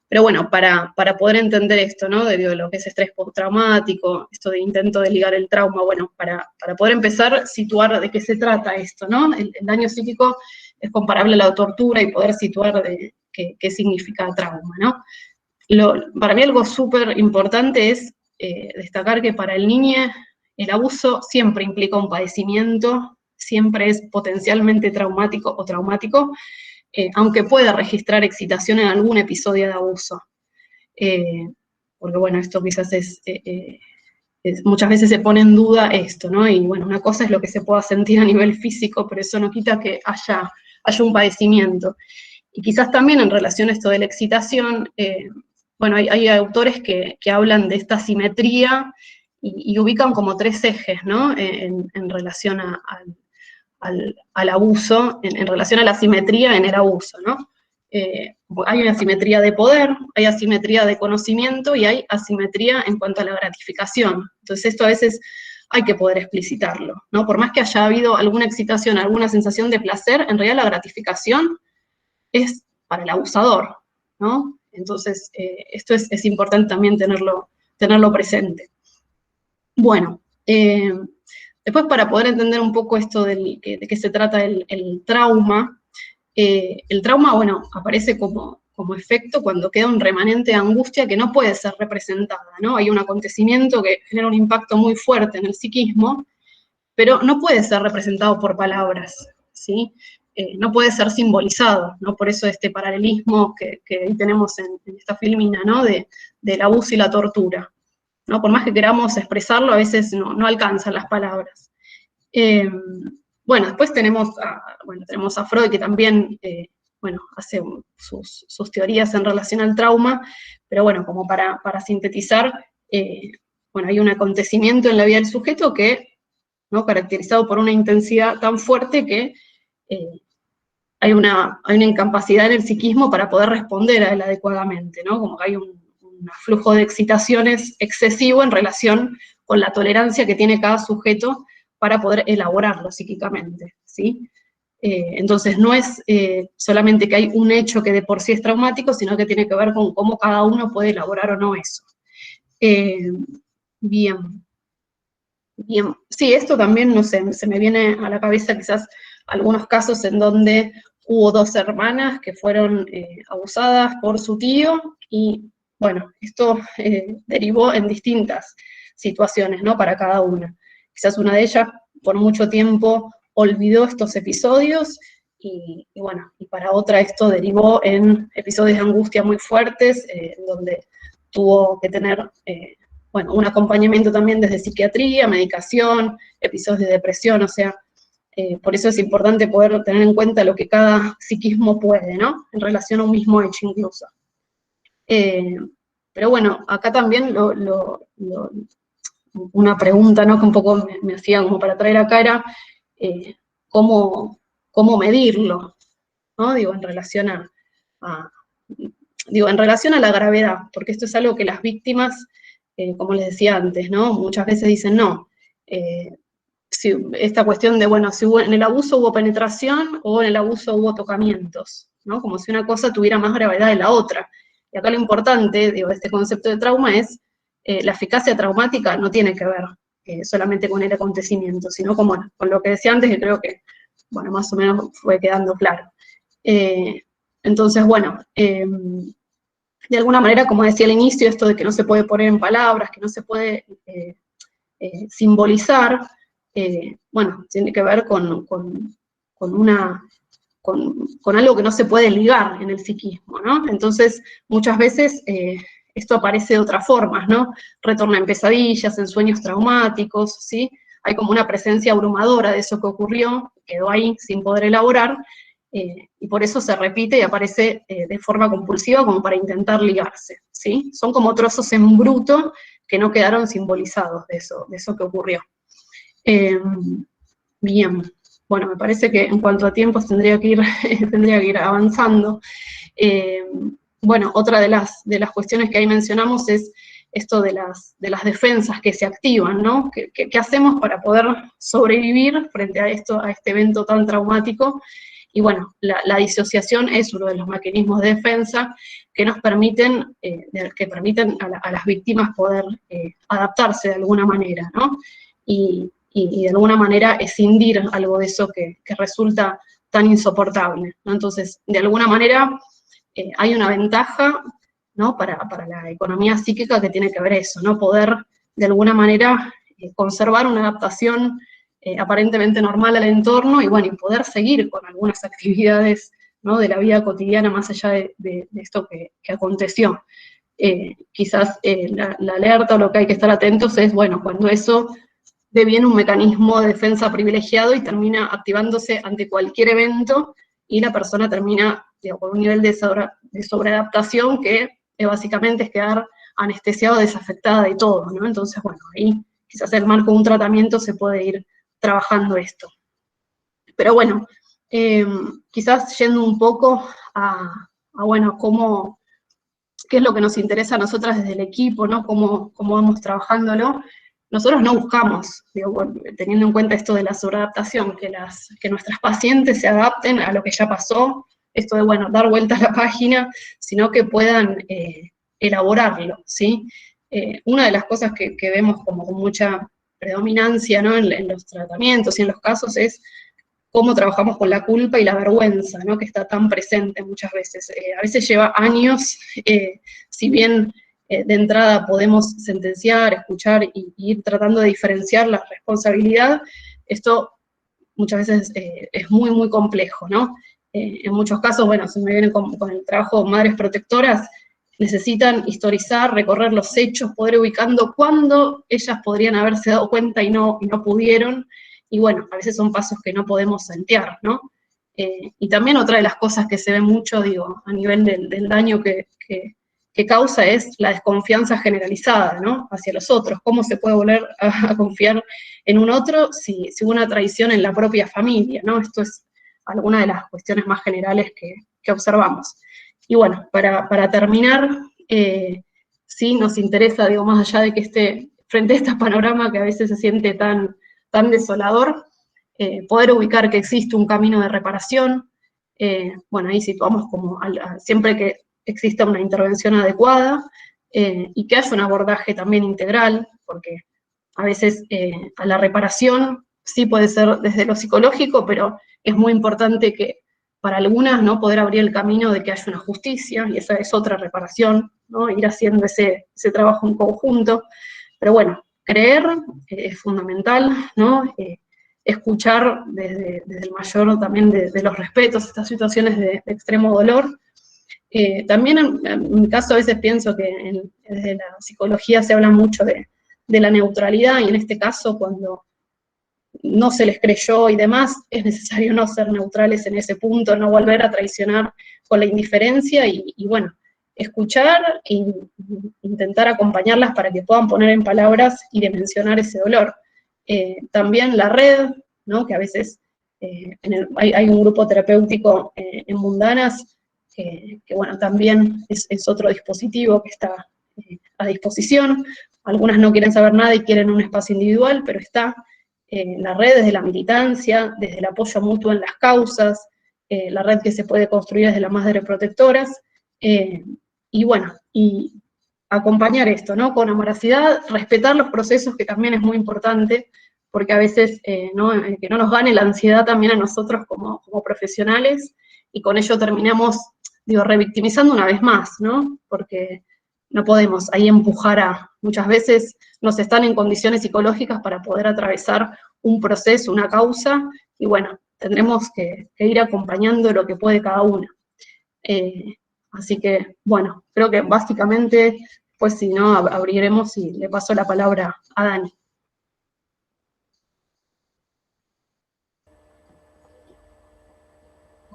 pero bueno, para poder entender esto, ¿no?, de lo que es estrés postraumático, esto de intento de ligar el trauma, bueno, para poder empezar, situar de qué se trata esto, ¿no? El daño psíquico es comparable a la tortura y poder situar de qué significa trauma, ¿no? Para mí algo súper importante es destacar que para el niño el abuso siempre implica un padecimiento, siempre es potencialmente traumático o traumático, aunque pueda registrar excitación en algún episodio de abuso. Porque bueno, esto quizás muchas veces se pone en duda esto, ¿no? Y bueno, una cosa es lo que se pueda sentir a nivel físico, pero eso no quita que haya un padecimiento. Y quizás también en relación a esto de la excitación, bueno, hay autores que hablan de esta simetría y ubican como 3 ejes, ¿no?, en relación al abuso, en relación a la simetría en el abuso, ¿no? Hay una asimetría de poder, hay asimetría de conocimiento y hay asimetría en cuanto a la gratificación. Entonces esto a veces hay que poder explicitarlo, ¿no? Por más que haya habido alguna excitación, alguna sensación de placer, en realidad la gratificación es para el abusador, ¿no? Entonces, esto es importante también tenerlo presente. Bueno, después para poder entender un poco esto de qué se trata el trauma, bueno, aparece como efecto cuando queda un remanente de angustia que no puede ser representada, ¿no? Hay un acontecimiento que genera un impacto muy fuerte en el psiquismo, pero no puede ser representado por palabras, ¿sí? No puede ser simbolizado, ¿no? Por eso este paralelismo que ahí tenemos en esta filmina, ¿no?, del abuso y la tortura, ¿no? Por más que queramos expresarlo, a veces no alcanzan las palabras. Bueno, después tenemos a Freud, que también, bueno, hace sus teorías en relación al trauma, pero bueno, como para sintetizar, bueno, hay un acontecimiento en la vida del sujeto que, ¿no?, caracterizado por una intensidad tan fuerte que hay una incapacidad en el psiquismo para poder responder a él adecuadamente, ¿no? Como que hay un flujo de excitaciones excesivo en relación con la tolerancia que tiene cada sujeto para poder elaborarlo psíquicamente, ¿sí? Entonces no es solamente que hay un hecho que de por sí es traumático, sino que tiene que ver con cómo cada uno puede elaborar o no eso. Bien. Bien, sí, esto también, no sé, se me viene a la cabeza quizás algunos casos en donde hubo dos hermanas que fueron abusadas por su tío y, bueno, esto derivó en distintas situaciones, ¿no? Para cada una. Quizás una de ellas por mucho tiempo olvidó estos episodios y bueno, y para otra esto derivó en episodios de angustia muy fuertes, donde tuvo que tener bueno, un acompañamiento también desde psiquiatría, medicación, episodios de depresión, o sea, por eso es importante poder tener en cuenta lo que cada psiquismo puede, ¿no? En relación a un mismo hecho incluso. Pero bueno, acá también una pregunta, ¿no? Que un poco me hacía como para traer acá era, ¿cómo medirlo? ¿No? Digo, en relación en relación a la gravedad, porque esto es algo que las víctimas, como les decía antes, ¿no? Muchas veces dicen, no, si esta cuestión de, bueno, si en el abuso hubo penetración o en el abuso hubo tocamientos, ¿no? Como si una cosa tuviera más gravedad de la otra. Y acá lo importante, digo, de este concepto de trauma es, la eficacia traumática no tiene que ver solamente con el acontecimiento, sino con lo que decía antes, que creo que, bueno, más o menos fue quedando claro. Entonces, bueno, de alguna manera, como decía al inicio, esto de que no se puede poner en palabras, que no se puede simbolizar, bueno, tiene que ver con algo que no se puede ligar en el psiquismo, ¿no? Entonces, muchas veces esto aparece de otras formas, ¿no? Retorna en pesadillas, en sueños traumáticos, ¿sí? Hay como una presencia abrumadora de eso que ocurrió, quedó ahí sin poder elaborar, y por eso se repite y aparece de forma compulsiva como para intentar ligarse, ¿sí? Son como trozos en bruto que no quedaron simbolizados de eso que ocurrió. Bien, bueno, me parece que en cuanto a tiempos tendría que ir avanzando. Bueno, otra de las cuestiones que ahí mencionamos es esto de las defensas que se activan, ¿no? ¿Qué hacemos para poder sobrevivir frente a este evento tan traumático? Y bueno, la disociación es uno de los mecanismos de defensa que nos permiten, a las víctimas poder adaptarse de alguna manera, ¿no? Y de alguna manera escindir algo de eso que resulta tan insoportable, ¿no? Entonces, de alguna manera hay una ventaja, ¿no? Para la economía psíquica que tiene que ver eso, ¿no? Poder, de alguna manera, conservar una adaptación aparentemente normal al entorno y, bueno, y poder seguir con algunas actividades, ¿no? De la vida cotidiana más allá de esto que aconteció. Quizás la alerta o lo que hay que estar atentos es, bueno, cuando eso deviene un mecanismo de defensa privilegiado y termina activándose ante cualquier evento y la persona termina, digo, con un nivel de sobreadaptación que básicamente es quedar anestesiado, desafectada de todo, ¿no? Entonces, bueno, ahí quizás en el marco de un tratamiento se puede ir trabajando esto. Pero bueno, quizás yendo un poco a bueno, qué es lo que nos interesa a nosotras desde el equipo, ¿no? Cómo vamos trabajándolo. Nosotros no buscamos, digo, teniendo en cuenta esto de la sobreadaptación, que nuestras pacientes se adapten a lo que ya pasó, esto de, bueno, dar vuelta a la página, sino que puedan elaborarlo, ¿sí? Una de las cosas que vemos como con mucha predominancia, ¿no? en los tratamientos y en los casos es cómo trabajamos con la culpa y la vergüenza, ¿no? Que está tan presente muchas veces. A veces lleva años, si bien de entrada podemos sentenciar, escuchar y ir tratando de diferenciar la responsabilidad, esto muchas veces es muy, muy complejo, ¿no? En muchos casos, bueno, se me viene con el trabajo de madres protectoras, necesitan historizar, recorrer los hechos, poder ubicando cuándo ellas podrían haberse dado cuenta y no pudieron, y bueno, a veces son pasos que no podemos saltear, ¿no? Y también otra de las cosas que se ve mucho, digo, a nivel del daño que causa es la desconfianza generalizada, ¿no? Hacia los otros. ¿Cómo se puede volver a confiar en un otro si hubo una traición en la propia familia, ¿no? Esto es alguna de las cuestiones más generales que observamos. Y bueno, para terminar, sí nos interesa, digo, más allá de que frente a este panorama que a veces se siente tan tan desolador, poder ubicar que existe un camino de reparación. Bueno, ahí situamos como siempre que exista una intervención adecuada, y que haya un abordaje también integral, porque a veces a la reparación sí puede ser desde lo psicológico, pero es muy importante que para algunas, ¿no?, poder abrir el camino de que haya una justicia, y esa es otra reparación, ¿no?, ir haciendo ese trabajo en conjunto. Pero bueno, creer es fundamental, ¿no?, escuchar desde el mayor también de los respetos, estas situaciones de extremo dolor. También en mi caso a veces pienso que desde la psicología se habla mucho de la neutralidad, y en este caso cuando no se les creyó y demás, es necesario no ser neutrales en ese punto, no volver a traicionar con la indiferencia, y bueno, escuchar e intentar acompañarlas para que puedan poner en palabras y dimensionar ese dolor. También la red, ¿no?, que a veces hay un grupo terapéutico en Mundanas, que bueno, también es otro dispositivo que está a disposición. Algunas no quieren saber nada y quieren un espacio individual, pero está la red desde la militancia, desde el apoyo mutuo en las causas, la red que se puede construir desde las madres protectoras, y bueno, y acompañar esto, ¿no?, con amorosidad, respetar los procesos, que también es muy importante, porque a veces que no nos gane la ansiedad también a nosotros como profesionales, y con ello terminamos, revictimizando una vez más, ¿no?, porque no podemos ahí empujar muchas veces no se están en condiciones psicológicas para poder atravesar un proceso, una causa, y bueno, tendremos que ir acompañando lo que puede cada una. Así que, bueno, creo que básicamente, pues si no, abriremos y le paso la palabra a Dani.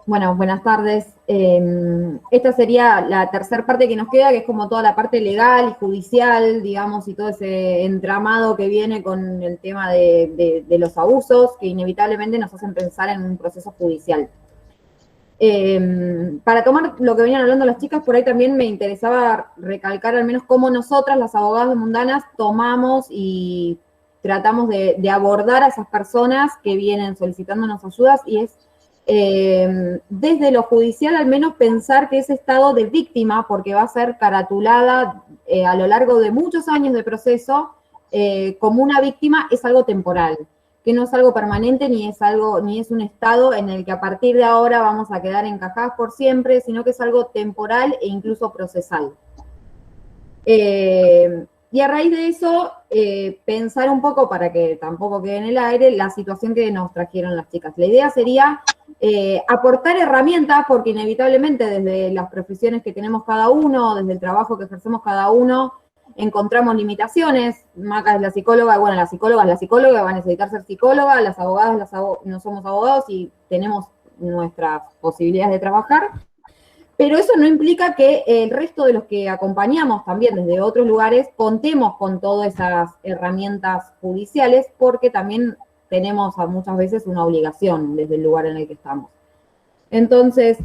Bueno, buenas tardes. Esta sería la tercera parte que nos queda, que es como toda la parte legal y judicial, digamos, y todo ese entramado que viene con el tema de los abusos, que inevitablemente nos hacen pensar en un proceso judicial. Para tomar lo que venían hablando las chicas, por ahí también me interesaba recalcar al menos cómo nosotras, las abogadas de Mundanas, tomamos y tratamos de abordar a esas personas que vienen solicitándonos ayudas, y es desde lo judicial al menos pensar que ese estado de víctima, porque va a ser caratulada a lo largo de muchos años de proceso como una víctima, es algo temporal, que no es algo permanente, ni es un estado en el que a partir de ahora vamos a quedar encajadas por siempre, sino que es algo temporal e incluso procesal. Y a raíz de eso, pensar un poco, para que tampoco quede en el aire, la situación que nos trajeron las chicas. La idea sería aportar herramientas, porque inevitablemente desde las profesiones que tenemos cada uno, desde el trabajo que ejercemos cada uno, encontramos limitaciones. Maca es la psicóloga, bueno, la psicóloga es la psicóloga, va a necesitar ser psicóloga, las abogadas no somos abogados y tenemos nuestras posibilidades de trabajar. Pero eso no implica que el resto de los que acompañamos también desde otros lugares contemos con todas esas herramientas judiciales, porque también tenemos muchas veces una obligación desde el lugar en el que estamos. Entonces,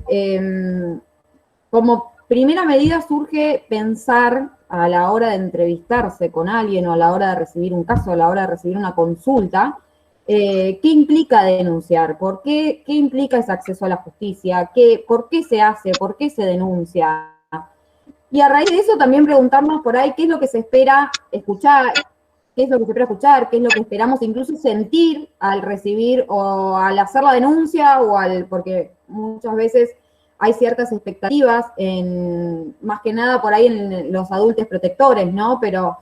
como primera medida surge pensar a la hora de entrevistarse con alguien, o a la hora de recibir un caso, a la hora de recibir una consulta, ¿qué implica denunciar? ¿Qué implica ese acceso a la justicia? ¿Por qué se hace? ¿Por qué se denuncia? Y a raíz de eso también preguntarnos por ahí qué es lo que se espera escuchar, qué es lo que se espera escuchar, qué es lo que esperamos incluso sentir al recibir o al hacer la denuncia, porque muchas veces hay ciertas expectativas, más que nada por ahí en los adultos protectores, ¿no? Pero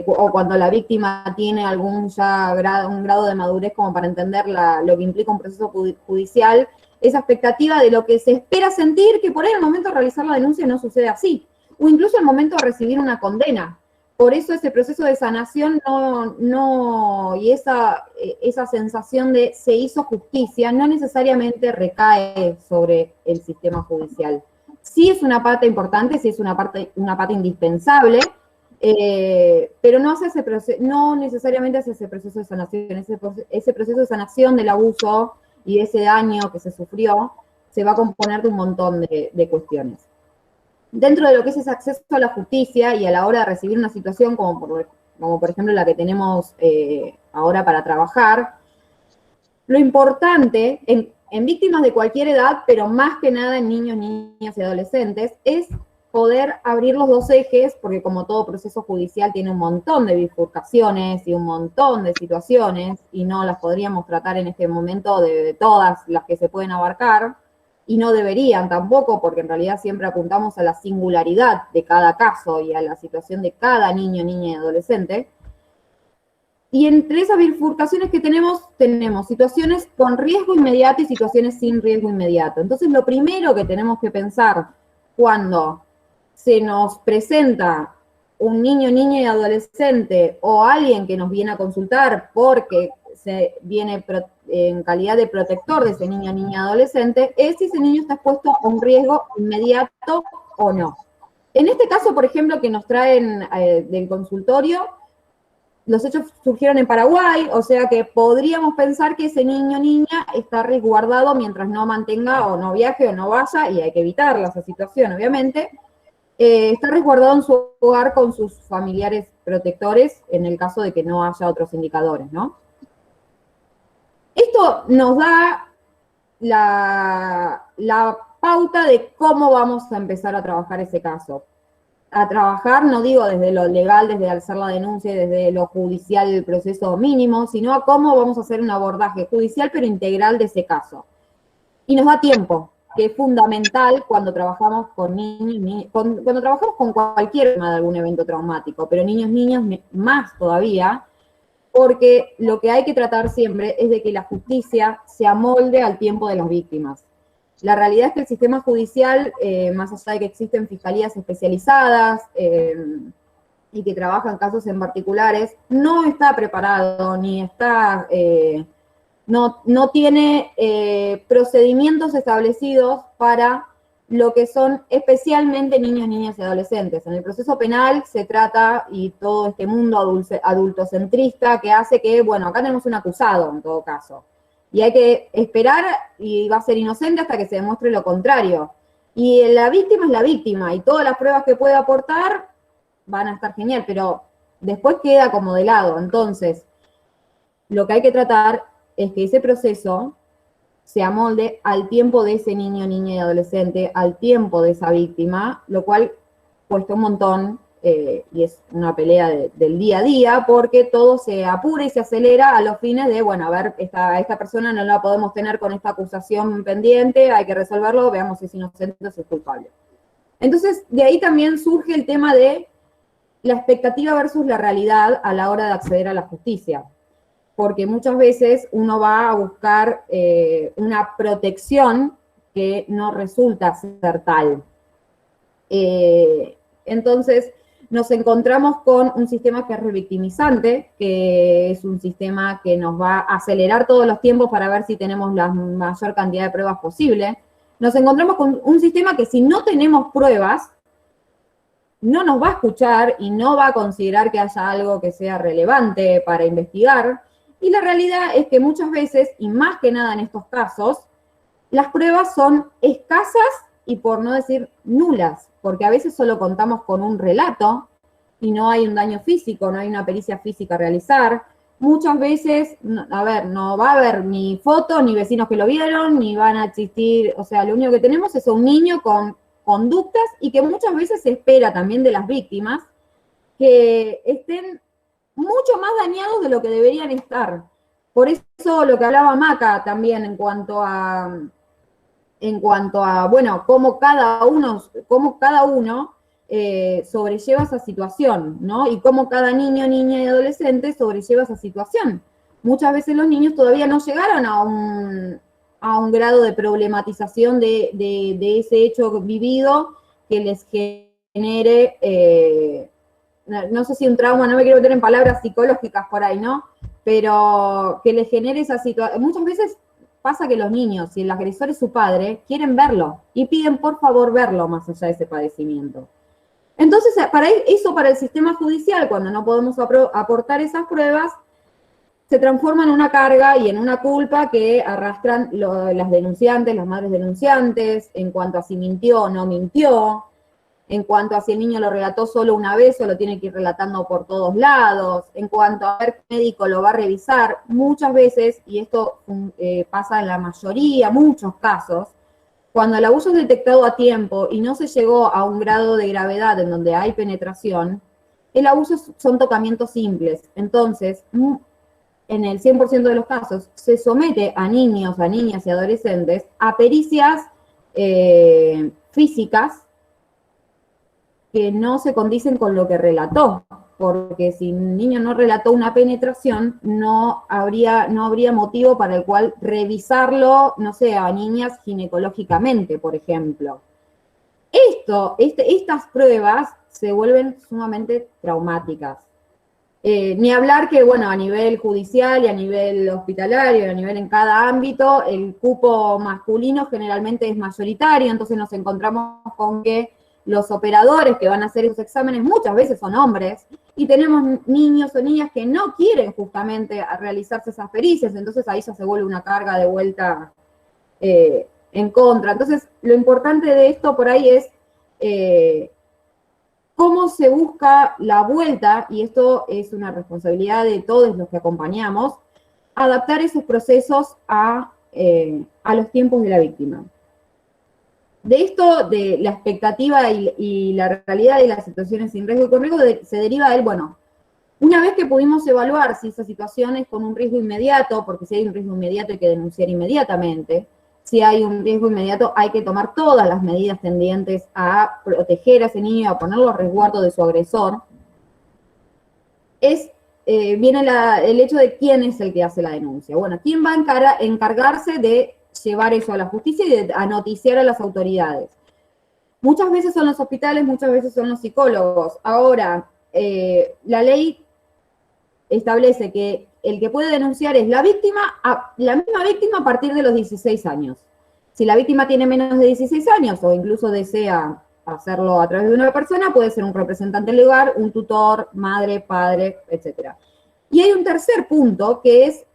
o cuando la víctima tiene un grado de madurez como para entender lo que implica un proceso judicial, esa expectativa de lo que se espera sentir, que por ahí al momento de realizar la denuncia no sucede así, o incluso al momento de recibir una condena. Por eso ese proceso de sanación y esa sensación de se hizo justicia no necesariamente recae sobre el sistema judicial. Sí es una parte importante, sí es una parte indispensable, pero no necesariamente hace ese proceso de sanación. Ese proceso de sanación del abuso y de ese daño que se sufrió se va a componer de un montón de cuestiones. Dentro de lo que es ese acceso a la justicia y a la hora de recibir una situación como, por como por ejemplo la que tenemos ahora para trabajar, lo importante en víctimas de cualquier edad, pero más que nada en niños, niñas y adolescentes, es poder abrir los dos ejes, porque como todo proceso judicial tiene un montón de bifurcaciones y un montón de situaciones, y no las podríamos tratar en este momento de todas las que se pueden abarcar, y no deberían tampoco, porque en realidad siempre apuntamos a la singularidad de cada caso y a la situación de cada niño, niña y adolescente. Y entre esas bifurcaciones que tenemos situaciones con riesgo inmediato y situaciones sin riesgo inmediato. Entonces, lo primero que tenemos que pensar cuando se nos presenta un niño, niña y adolescente o alguien que nos viene a consultar porque se viene en calidad de protector de ese niño, niña y adolescente, es si ese niño está expuesto a un riesgo inmediato o no. En este caso, por ejemplo, que nos traen del consultorio, los hechos surgieron en Paraguay, o sea que podríamos pensar que ese niño o niña está resguardado mientras no mantenga o no viaje o no vaya, y hay que evitarla esa situación, obviamente. Está resguardado en su hogar con sus familiares protectores en el caso de que no haya otros indicadores, ¿no? Esto nos da la pauta de cómo vamos a empezar a trabajar ese caso. A trabajar, no digo desde lo legal, desde alzar la denuncia, desde lo judicial, el proceso mínimo, sino a cómo vamos a hacer un abordaje judicial, pero integral de ese caso. Y nos da tiempo, que es fundamental cuando trabajamos con niños, cuando trabajamos con cualquier tema de algún evento traumático, pero niños, niñas más todavía, porque lo que hay que tratar siempre es de que la justicia se amolde al tiempo de las víctimas. La realidad es que el sistema judicial, más allá de que existen fiscalías especializadas y que trabajan casos en particulares, no está preparado ni está, no tiene procedimientos establecidos para lo que son especialmente niños, niñas y adolescentes. En el proceso penal se trata, y todo este mundo adultocentrista que hace que, bueno, acá tenemos un acusado en todo caso. Y hay que esperar, y va a ser inocente hasta que se demuestre lo contrario. Y la víctima es la víctima, y todas las pruebas que pueda aportar van a estar genial, pero después queda como de lado. Entonces, lo que hay que tratar es que ese proceso se amolde al tiempo de ese niño, niña y adolescente, al tiempo de esa víctima, lo cual cuesta un montón, y es una pelea del día a día, porque todo se apura y se acelera a los fines de, bueno, a ver, esta persona no la podemos tener con esta acusación pendiente, hay que resolverlo, veamos si es inocente o si es culpable. Entonces, de ahí también surge el tema de la expectativa versus la realidad a la hora de acceder a la justicia, porque muchas veces uno va a buscar una protección que no resulta ser tal. Entonces, nos encontramos con un sistema que es revictimizante, que es un sistema que nos va a acelerar todos los tiempos para ver si tenemos la mayor cantidad de pruebas posible. Nos encontramos con un sistema que si no tenemos pruebas, no nos va a escuchar y no va a considerar que haya algo que sea relevante para investigar. Y la realidad es que muchas veces, y más que nada en estos casos, las pruebas son escasas y por no decir nulas, porque a veces solo contamos con un relato y no hay un daño físico, no hay una pericia física a realizar. Muchas veces, a ver, no va a haber ni fotos, ni vecinos que lo vieron, ni van a existir, o sea, lo único que tenemos es un niño con conductas y que muchas veces se espera también de las víctimas que estén mucho más dañados de lo que deberían estar. Por eso lo que hablaba Maca también en cuanto a bueno, cómo cada uno sobrelleva esa situación, ¿no? Y cómo cada niño, niña y adolescente sobrelleva esa situación. Muchas veces los niños todavía no llegaron a un grado de problematización de ese hecho vivido que les genere, no sé si un trauma, no me quiero meter en palabras psicológicas por ahí, ¿no? Pero que les genere esa situación. Muchas veces pasa que los niños, si el agresor es su padre, quieren verlo y piden por favor verlo más allá de ese padecimiento. Entonces, para el sistema judicial, cuando no podemos aportar esas pruebas, se transforma en una carga y en una culpa que arrastran las denunciantes, las madres denunciantes, en cuanto a si mintió o no mintió. en cuanto a si el niño lo relató solo una vez o lo tiene que ir relatando por todos lados, en cuanto a ver qué médico lo va a revisar. Muchas veces, y esto pasa en la mayoría, muchos casos, cuando el abuso es detectado a tiempo y no se llegó a un grado de gravedad en donde hay penetración, el abuso son tocamientos simples. Entonces, en el 100% de los casos, se somete a niños, a niñas y adolescentes a pericias físicas que no se condicen con lo que relató, porque si un niño no relató una penetración, no habría motivo para el cual revisarlo, no sé, a niñas ginecológicamente, por ejemplo. Estas pruebas se vuelven sumamente traumáticas. Ni hablar que, bueno, a nivel judicial y a nivel hospitalario, a nivel en cada ámbito, el cupo masculino generalmente es mayoritario, entonces nos encontramos con que los operadores que van a hacer esos exámenes muchas veces son hombres, y tenemos niños o niñas que no quieren justamente realizarse esas pericias, entonces ahí ya se vuelve una carga de vuelta en contra. Entonces, lo importante de esto por ahí es cómo se busca la vuelta, y esto es una responsabilidad de todos los que acompañamos, adaptar esos procesos a los tiempos de la víctima. De esto, de la expectativa y la realidad de las situaciones sin riesgo y con riesgo, se deriva el, bueno, una vez que pudimos evaluar si esa situación es con un riesgo inmediato, porque si hay un riesgo inmediato hay que denunciar inmediatamente, si hay un riesgo inmediato hay que tomar todas las medidas tendientes a proteger a ese niño, a ponerlo a resguardo de su agresor, viene el hecho de quién es el que hace la denuncia. Bueno, ¿quién va a encargarse de llevar eso a la justicia y a noticiar a las autoridades? Muchas veces son los hospitales, muchas veces son los psicólogos. Ahora, la ley establece que el que puede denunciar es la misma víctima a partir de los 16 años. Si la víctima tiene menos de 16 años o incluso desea hacerlo a través de una persona, puede ser un representante legal, un tutor, madre, padre, etc. Y hay un tercer punto que es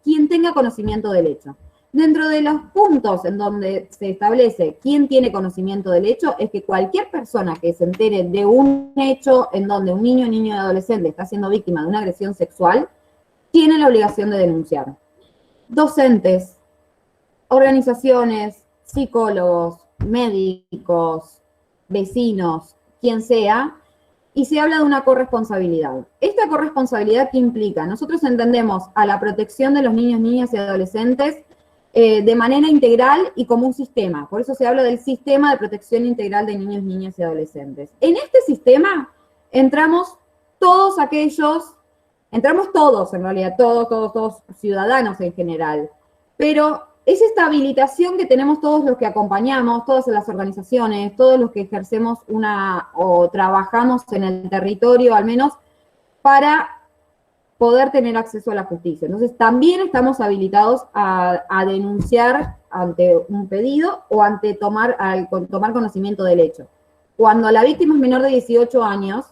quien tenga conocimiento del hecho. Dentro de los puntos en donde se establece quién tiene conocimiento del hecho es que cualquier persona que se entere de un hecho en donde un niño o adolescente está siendo víctima de una agresión sexual, tiene la obligación de denunciar. Docentes, organizaciones, psicólogos, médicos, vecinos, quien sea, y se habla de una corresponsabilidad. ¿Esta corresponsabilidad qué implica? Nosotros entendemos a la protección de los niños, niñas y adolescentes de manera integral y como un sistema. Por eso se habla del sistema de protección integral de niños, niñas y adolescentes. En este sistema entramos todos en realidad, todos ciudadanos en general, pero es esta habilitación que tenemos todos los que acompañamos, todas las organizaciones, todos los que ejercemos o trabajamos en el territorio, al menos, para poder tener acceso a la justicia. Entonces, también estamos habilitados a denunciar ante un pedido o ante tomar conocimiento del hecho. Cuando la víctima es menor de 18 años,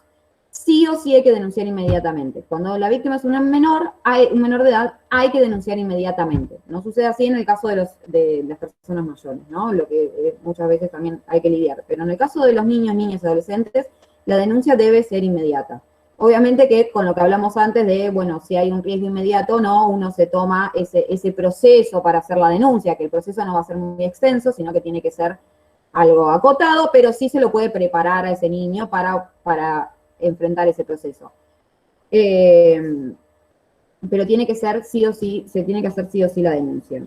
sí o sí hay que denunciar inmediatamente. Cuando la víctima es un menor de edad, hay que denunciar inmediatamente. No sucede así en el caso de las personas mayores, ¿no? Lo que muchas veces también hay que lidiar. Pero en el caso de los niños, niñas y adolescentes, la denuncia debe ser inmediata. Obviamente que con lo que hablamos antes de, bueno, si hay un riesgo inmediato o no, uno se toma ese proceso para hacer la denuncia, que el proceso no va a ser muy extenso, sino que tiene que ser algo acotado, pero sí se lo puede preparar a ese niño para enfrentar ese proceso. Pero tiene que ser sí o sí, se tiene que hacer sí o sí la denuncia.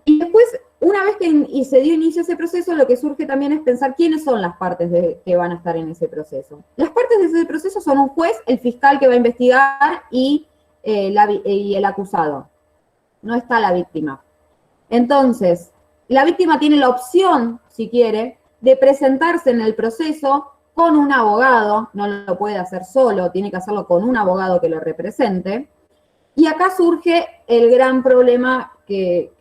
Y después, una vez que se dio inicio a ese proceso, lo que surge también es pensar quiénes son las partes que van a estar en ese proceso. Las partes de ese proceso son un juez, el fiscal que va a investigar y el acusado. No está la víctima. Entonces, la víctima tiene la opción, si quiere, de presentarse en el proceso con un abogado, no lo puede hacer solo, tiene que hacerlo con un abogado que lo represente. Y acá surge el gran problema que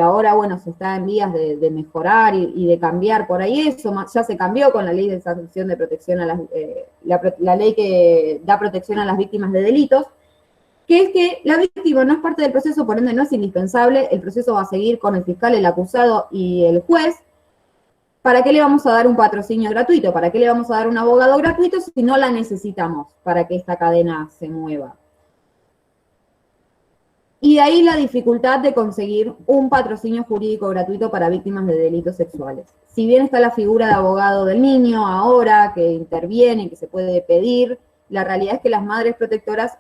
ahora, bueno, se está en vías de mejorar y de cambiar por ahí eso. Ya se cambió con la ley de sanción de protección a la ley que da protección a las víctimas de delitos, que es que la víctima no es parte del proceso, por ende no es indispensable, el proceso va a seguir con el fiscal, el acusado y el juez, ¿para qué le vamos a dar un patrocinio gratuito? ¿Para qué le vamos a dar un abogado gratuito si no la necesitamos para que esta cadena se mueva? Y de ahí la dificultad de conseguir un patrocinio jurídico gratuito para víctimas de delitos sexuales. Si bien está la figura de abogado del niño ahora, que interviene, que se puede pedir, la realidad es que las madres protectoras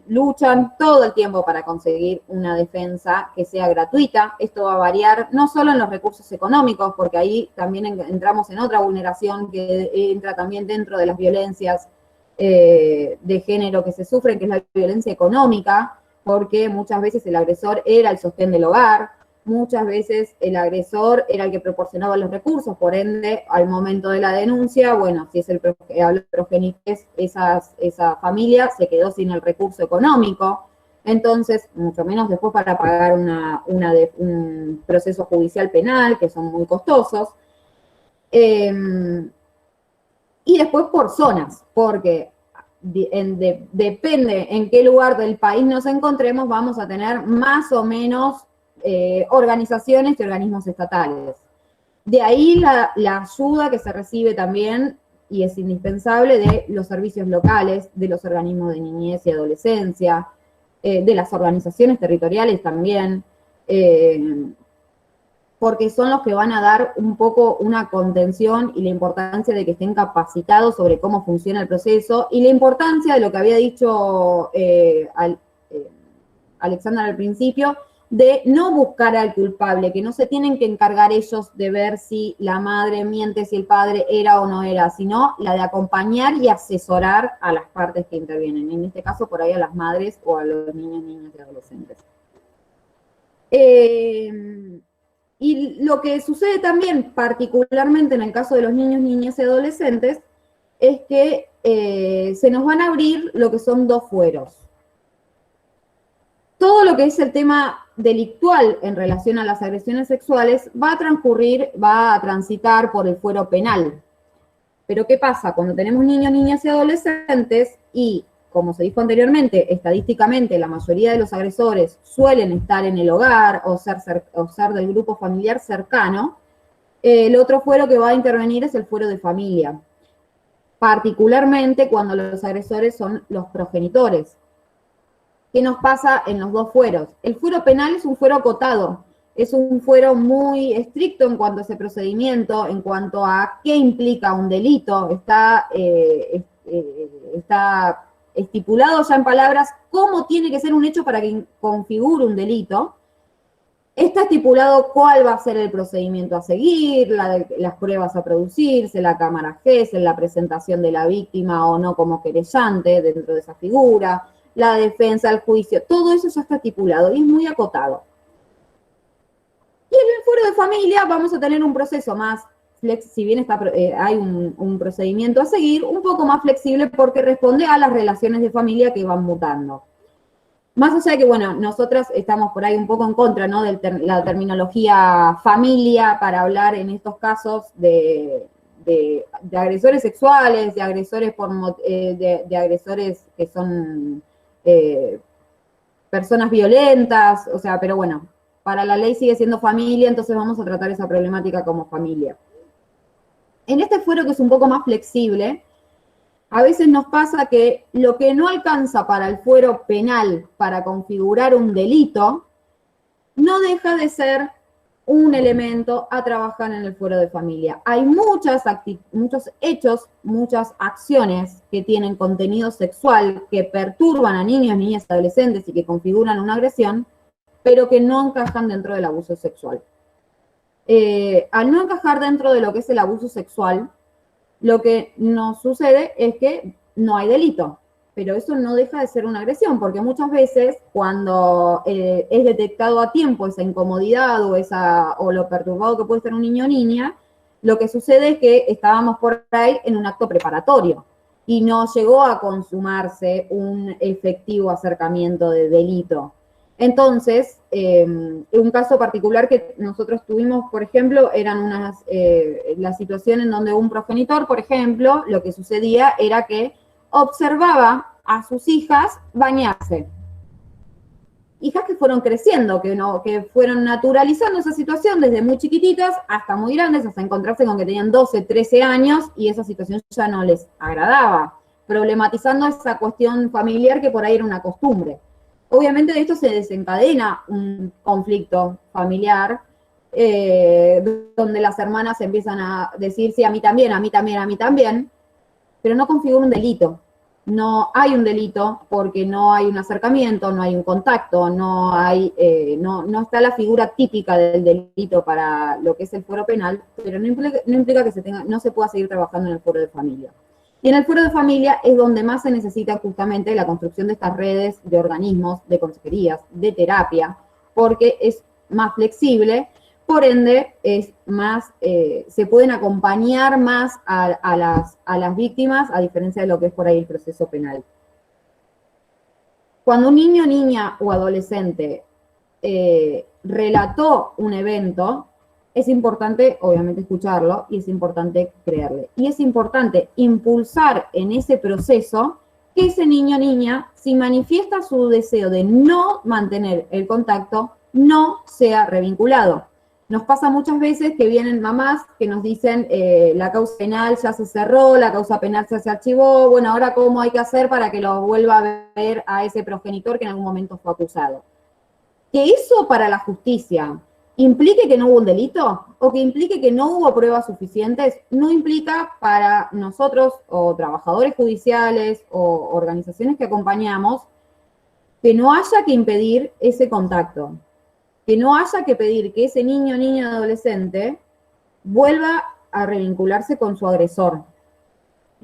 luchan todo el tiempo para conseguir una defensa que sea gratuita. Esto va a variar no solo en los recursos económicos, porque ahí también entramos en otra vulneración que entra también dentro de las violencias de género que se sufren, que es la violencia económica, porque muchas veces el agresor era el sostén del hogar, muchas veces el agresor era el que proporcionaba los recursos, por ende, al momento de la denuncia, bueno, si es el progenitor, esa familia se quedó sin el recurso económico, entonces, mucho menos después para pagar un proceso judicial penal, que son muy costosos. Y después por zonas, porque depende en qué lugar del país nos encontremos, vamos a tener más o menos organizaciones y organismos estatales. De ahí la ayuda que se recibe también, y es indispensable, de los servicios locales, de los organismos de niñez y adolescencia, de las organizaciones territoriales también, porque son los que van a dar un poco una contención y la importancia de que estén capacitados sobre cómo funciona el proceso, y la importancia de lo que había dicho Alexandra al principio, de no buscar al culpable, que no se tienen que encargar ellos de ver si la madre miente, si el padre era o no era, sino la de acompañar y asesorar a las partes que intervienen, en este caso por ahí a las madres o a los niños, niñas y adolescentes. Y lo que sucede también, particularmente en el caso de los niños, niñas y adolescentes, es que se nos van a abrir lo que son dos fueros. Todo lo que es el tema delictual en relación a las agresiones sexuales va a transitar por el fuero penal. Pero ¿qué pasa? Cuando tenemos niños, niñas y adolescentes, y como se dijo anteriormente, estadísticamente la mayoría de los agresores suelen estar en el hogar o ser del grupo familiar cercano, el otro fuero que va a intervenir es el fuero de familia, particularmente cuando los agresores son los progenitores. ¿Qué nos pasa en los dos fueros? El fuero penal es un fuero acotado, es un fuero muy estricto en cuanto a ese procedimiento, en cuanto a qué implica un delito, está estipulado ya en palabras cómo tiene que ser un hecho para que configure un delito. Está estipulado cuál va a ser el procedimiento a seguir, las pruebas a producirse, la cámara GESEL, la presentación de la víctima o no como querellante dentro de esa figura, la defensa, el juicio, todo eso ya está estipulado y es muy acotado. Y en el fuero de familia vamos a tener un proceso más, si bien hay un procedimiento a seguir, un poco más flexible porque responde a las relaciones de familia que van mutando. Más allá de que, bueno, nosotras estamos por ahí un poco en contra, ¿no?, de la terminología familia para hablar en estos casos de agresores sexuales, de agresores de agresores que son personas violentas, o sea, pero bueno, para la ley sigue siendo familia, entonces vamos a tratar esa problemática como familia. En este fuero que es un poco más flexible, a veces nos pasa que lo que no alcanza para el fuero penal para configurar un delito, no deja de ser un elemento a trabajar en el fuero de familia. Hay muchos hechos, muchas acciones que tienen contenido sexual, que perturban a niños, niñas y adolescentes y que configuran una agresión, pero que no encajan dentro del abuso sexual. Al no encajar dentro de lo que es el abuso sexual, lo que nos sucede es que no hay delito, pero eso no deja de ser una agresión, porque muchas veces cuando es detectado a tiempo esa incomodidad o lo perturbado que puede estar un niño o niña, lo que sucede es que estábamos por ahí en un acto preparatorio y no llegó a consumarse un efectivo acercamiento de delito. Entonces, un caso particular que nosotros tuvimos, por ejemplo, eran la situación en donde un progenitor, por ejemplo, lo que sucedía era que observaba a sus hijas bañarse. hijas que fueron creciendo, que fueron naturalizando esa situación desde muy chiquititas hasta muy grandes, hasta encontrarse con que tenían 12, 13 años y esa situación ya no les agradaba, problematizando esa cuestión familiar que por ahí era una costumbre. Obviamente de esto se desencadena un conflicto familiar, donde las hermanas empiezan a decir, sí, a mí también, a mí también, a mí también, pero no configura un delito. No hay un delito porque no hay un acercamiento, no hay un contacto, no está la figura típica del delito para lo que es el fuero penal, pero no implica que no se pueda seguir trabajando en el fuero de familia. Y en el fuero de familia es donde más se necesita justamente la construcción de estas redes de organismos, de consejerías, de terapia, porque es más flexible. Por ende, es más, se pueden acompañar más a las víctimas, a diferencia de lo que es por ahí el proceso penal. Cuando un niño, niña o adolescente relató un evento, es importante, obviamente, escucharlo y es importante creerle. Y es importante impulsar en ese proceso que ese niño, niña, si manifiesta su deseo de no mantener el contacto, no sea revinculado. Nos pasa muchas veces que vienen mamás que nos dicen la causa penal ya se cerró, la causa penal ya se archivó, bueno, ahora cómo hay que hacer para que lo vuelva a ver a ese progenitor que en algún momento fue acusado. Que eso para la justicia implique que no hubo un delito o que implique que no hubo pruebas suficientes, no implica para nosotros o trabajadores judiciales o organizaciones que acompañamos que no haya que impedir ese contacto. Que no haya que pedir que ese niño, niña, adolescente vuelva a revincularse con su agresor.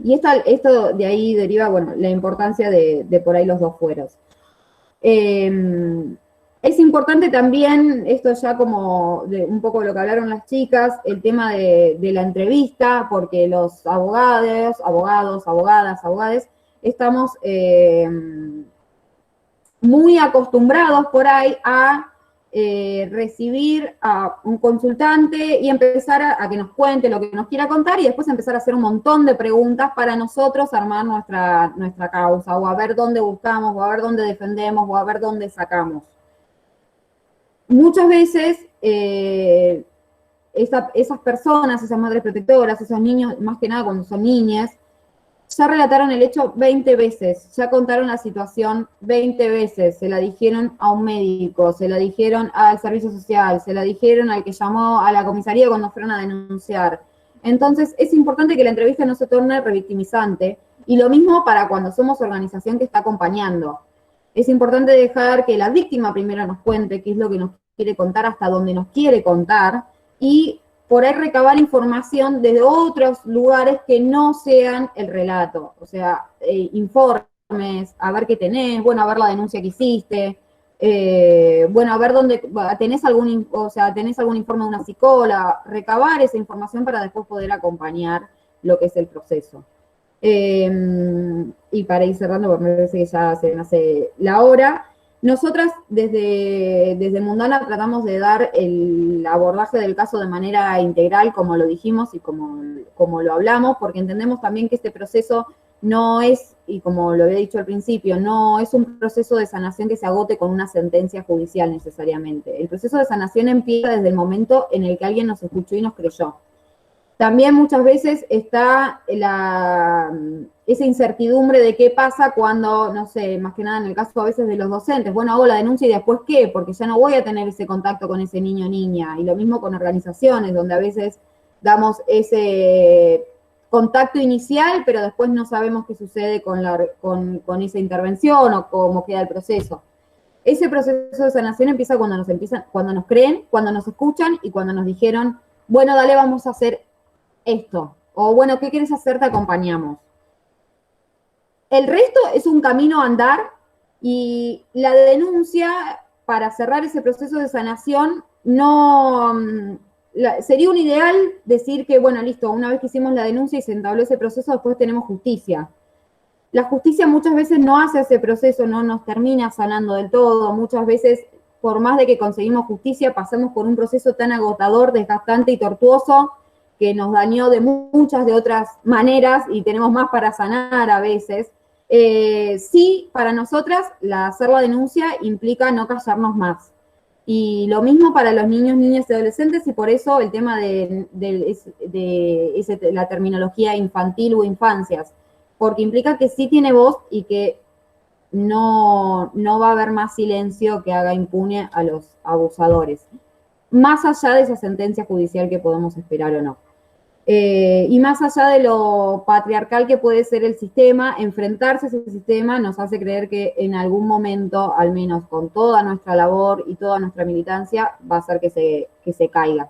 Y esto de ahí deriva, bueno, la importancia de por ahí los dos fueros. Es importante también, esto ya como un poco lo que hablaron las chicas, el tema de la entrevista, porque los abogados, abogadas, estamos muy acostumbrados por ahí a recibir a un consultante y empezar a que nos cuente lo que nos quiera contar y después empezar a hacer un montón de preguntas para nosotros armar nuestra causa, o a ver dónde buscamos, o a ver dónde defendemos, o a ver dónde sacamos. Muchas veces esas personas, esas madres protectoras, esos niños, más que nada cuando son niñas, ya relataron el hecho 20 veces, ya contaron la situación 20 veces, se la dijeron a un médico, se la dijeron al servicio social, se la dijeron al que llamó a la comisaría cuando fueron a denunciar. Entonces, es importante que la entrevista no se torne revictimizante, y lo mismo para cuando somos organización que está acompañando. Es importante dejar que la víctima primero nos cuente qué es lo que nos quiere contar, hasta dónde nos quiere contar, y por ahí recabar información desde otros lugares que no sean el relato. O sea, informes, a ver qué tenés, bueno, a ver la denuncia que hiciste, bueno, a ver dónde, tenés algún informe de una psicóloga, recabar esa información para después poder acompañar lo que es el proceso. Y para ir cerrando, porque me parece que ya se me hace la hora, nosotras desde Mundana tratamos de dar el abordaje del caso de manera integral, como lo dijimos y como lo hablamos, porque entendemos también que este proceso no es, y como lo había dicho al principio, no es un proceso de sanación que se agote con una sentencia judicial necesariamente. El proceso de sanación empieza desde el momento en el que alguien nos escuchó y nos creyó. También muchas veces está esa incertidumbre de qué pasa cuando, no sé, más que nada en el caso a veces de los docentes, bueno, hago la denuncia y después ¿qué? Porque ya no voy a tener ese contacto con ese niño o niña. Y lo mismo con organizaciones, donde a veces damos ese contacto inicial, pero después no sabemos qué sucede con esa intervención o cómo queda el proceso. Ese proceso de sanación empieza cuando nos creen, cuando nos escuchan y cuando nos dijeron, bueno, dale, vamos a hacer esto, o bueno, ¿qué quieres hacer? Te acompañamos. El resto es un camino a andar, y la denuncia, para cerrar ese proceso de sanación, sería un ideal decir que, bueno, listo, una vez que hicimos la denuncia y se entabló ese proceso, después tenemos justicia. La justicia muchas veces no hace ese proceso, no nos termina sanando del todo, muchas veces, por más de que conseguimos justicia, pasamos por un proceso tan agotador, desgastante y tortuoso, que nos dañó de muchas de otras maneras y tenemos más para sanar a veces. Sí, para nosotras, hacer la denuncia implica no callarnos más. Y lo mismo para los niños, niñas y adolescentes, y por eso el tema de la terminología infantil o infancias, porque implica que sí tiene voz y que no va a haber más silencio que haga impune a los abusadores, más allá de esa sentencia judicial que podemos esperar o no. Y más allá de lo patriarcal que puede ser el sistema, enfrentarse a ese sistema nos hace creer que en algún momento, al menos con toda nuestra labor y toda nuestra militancia, va a hacer que se caiga.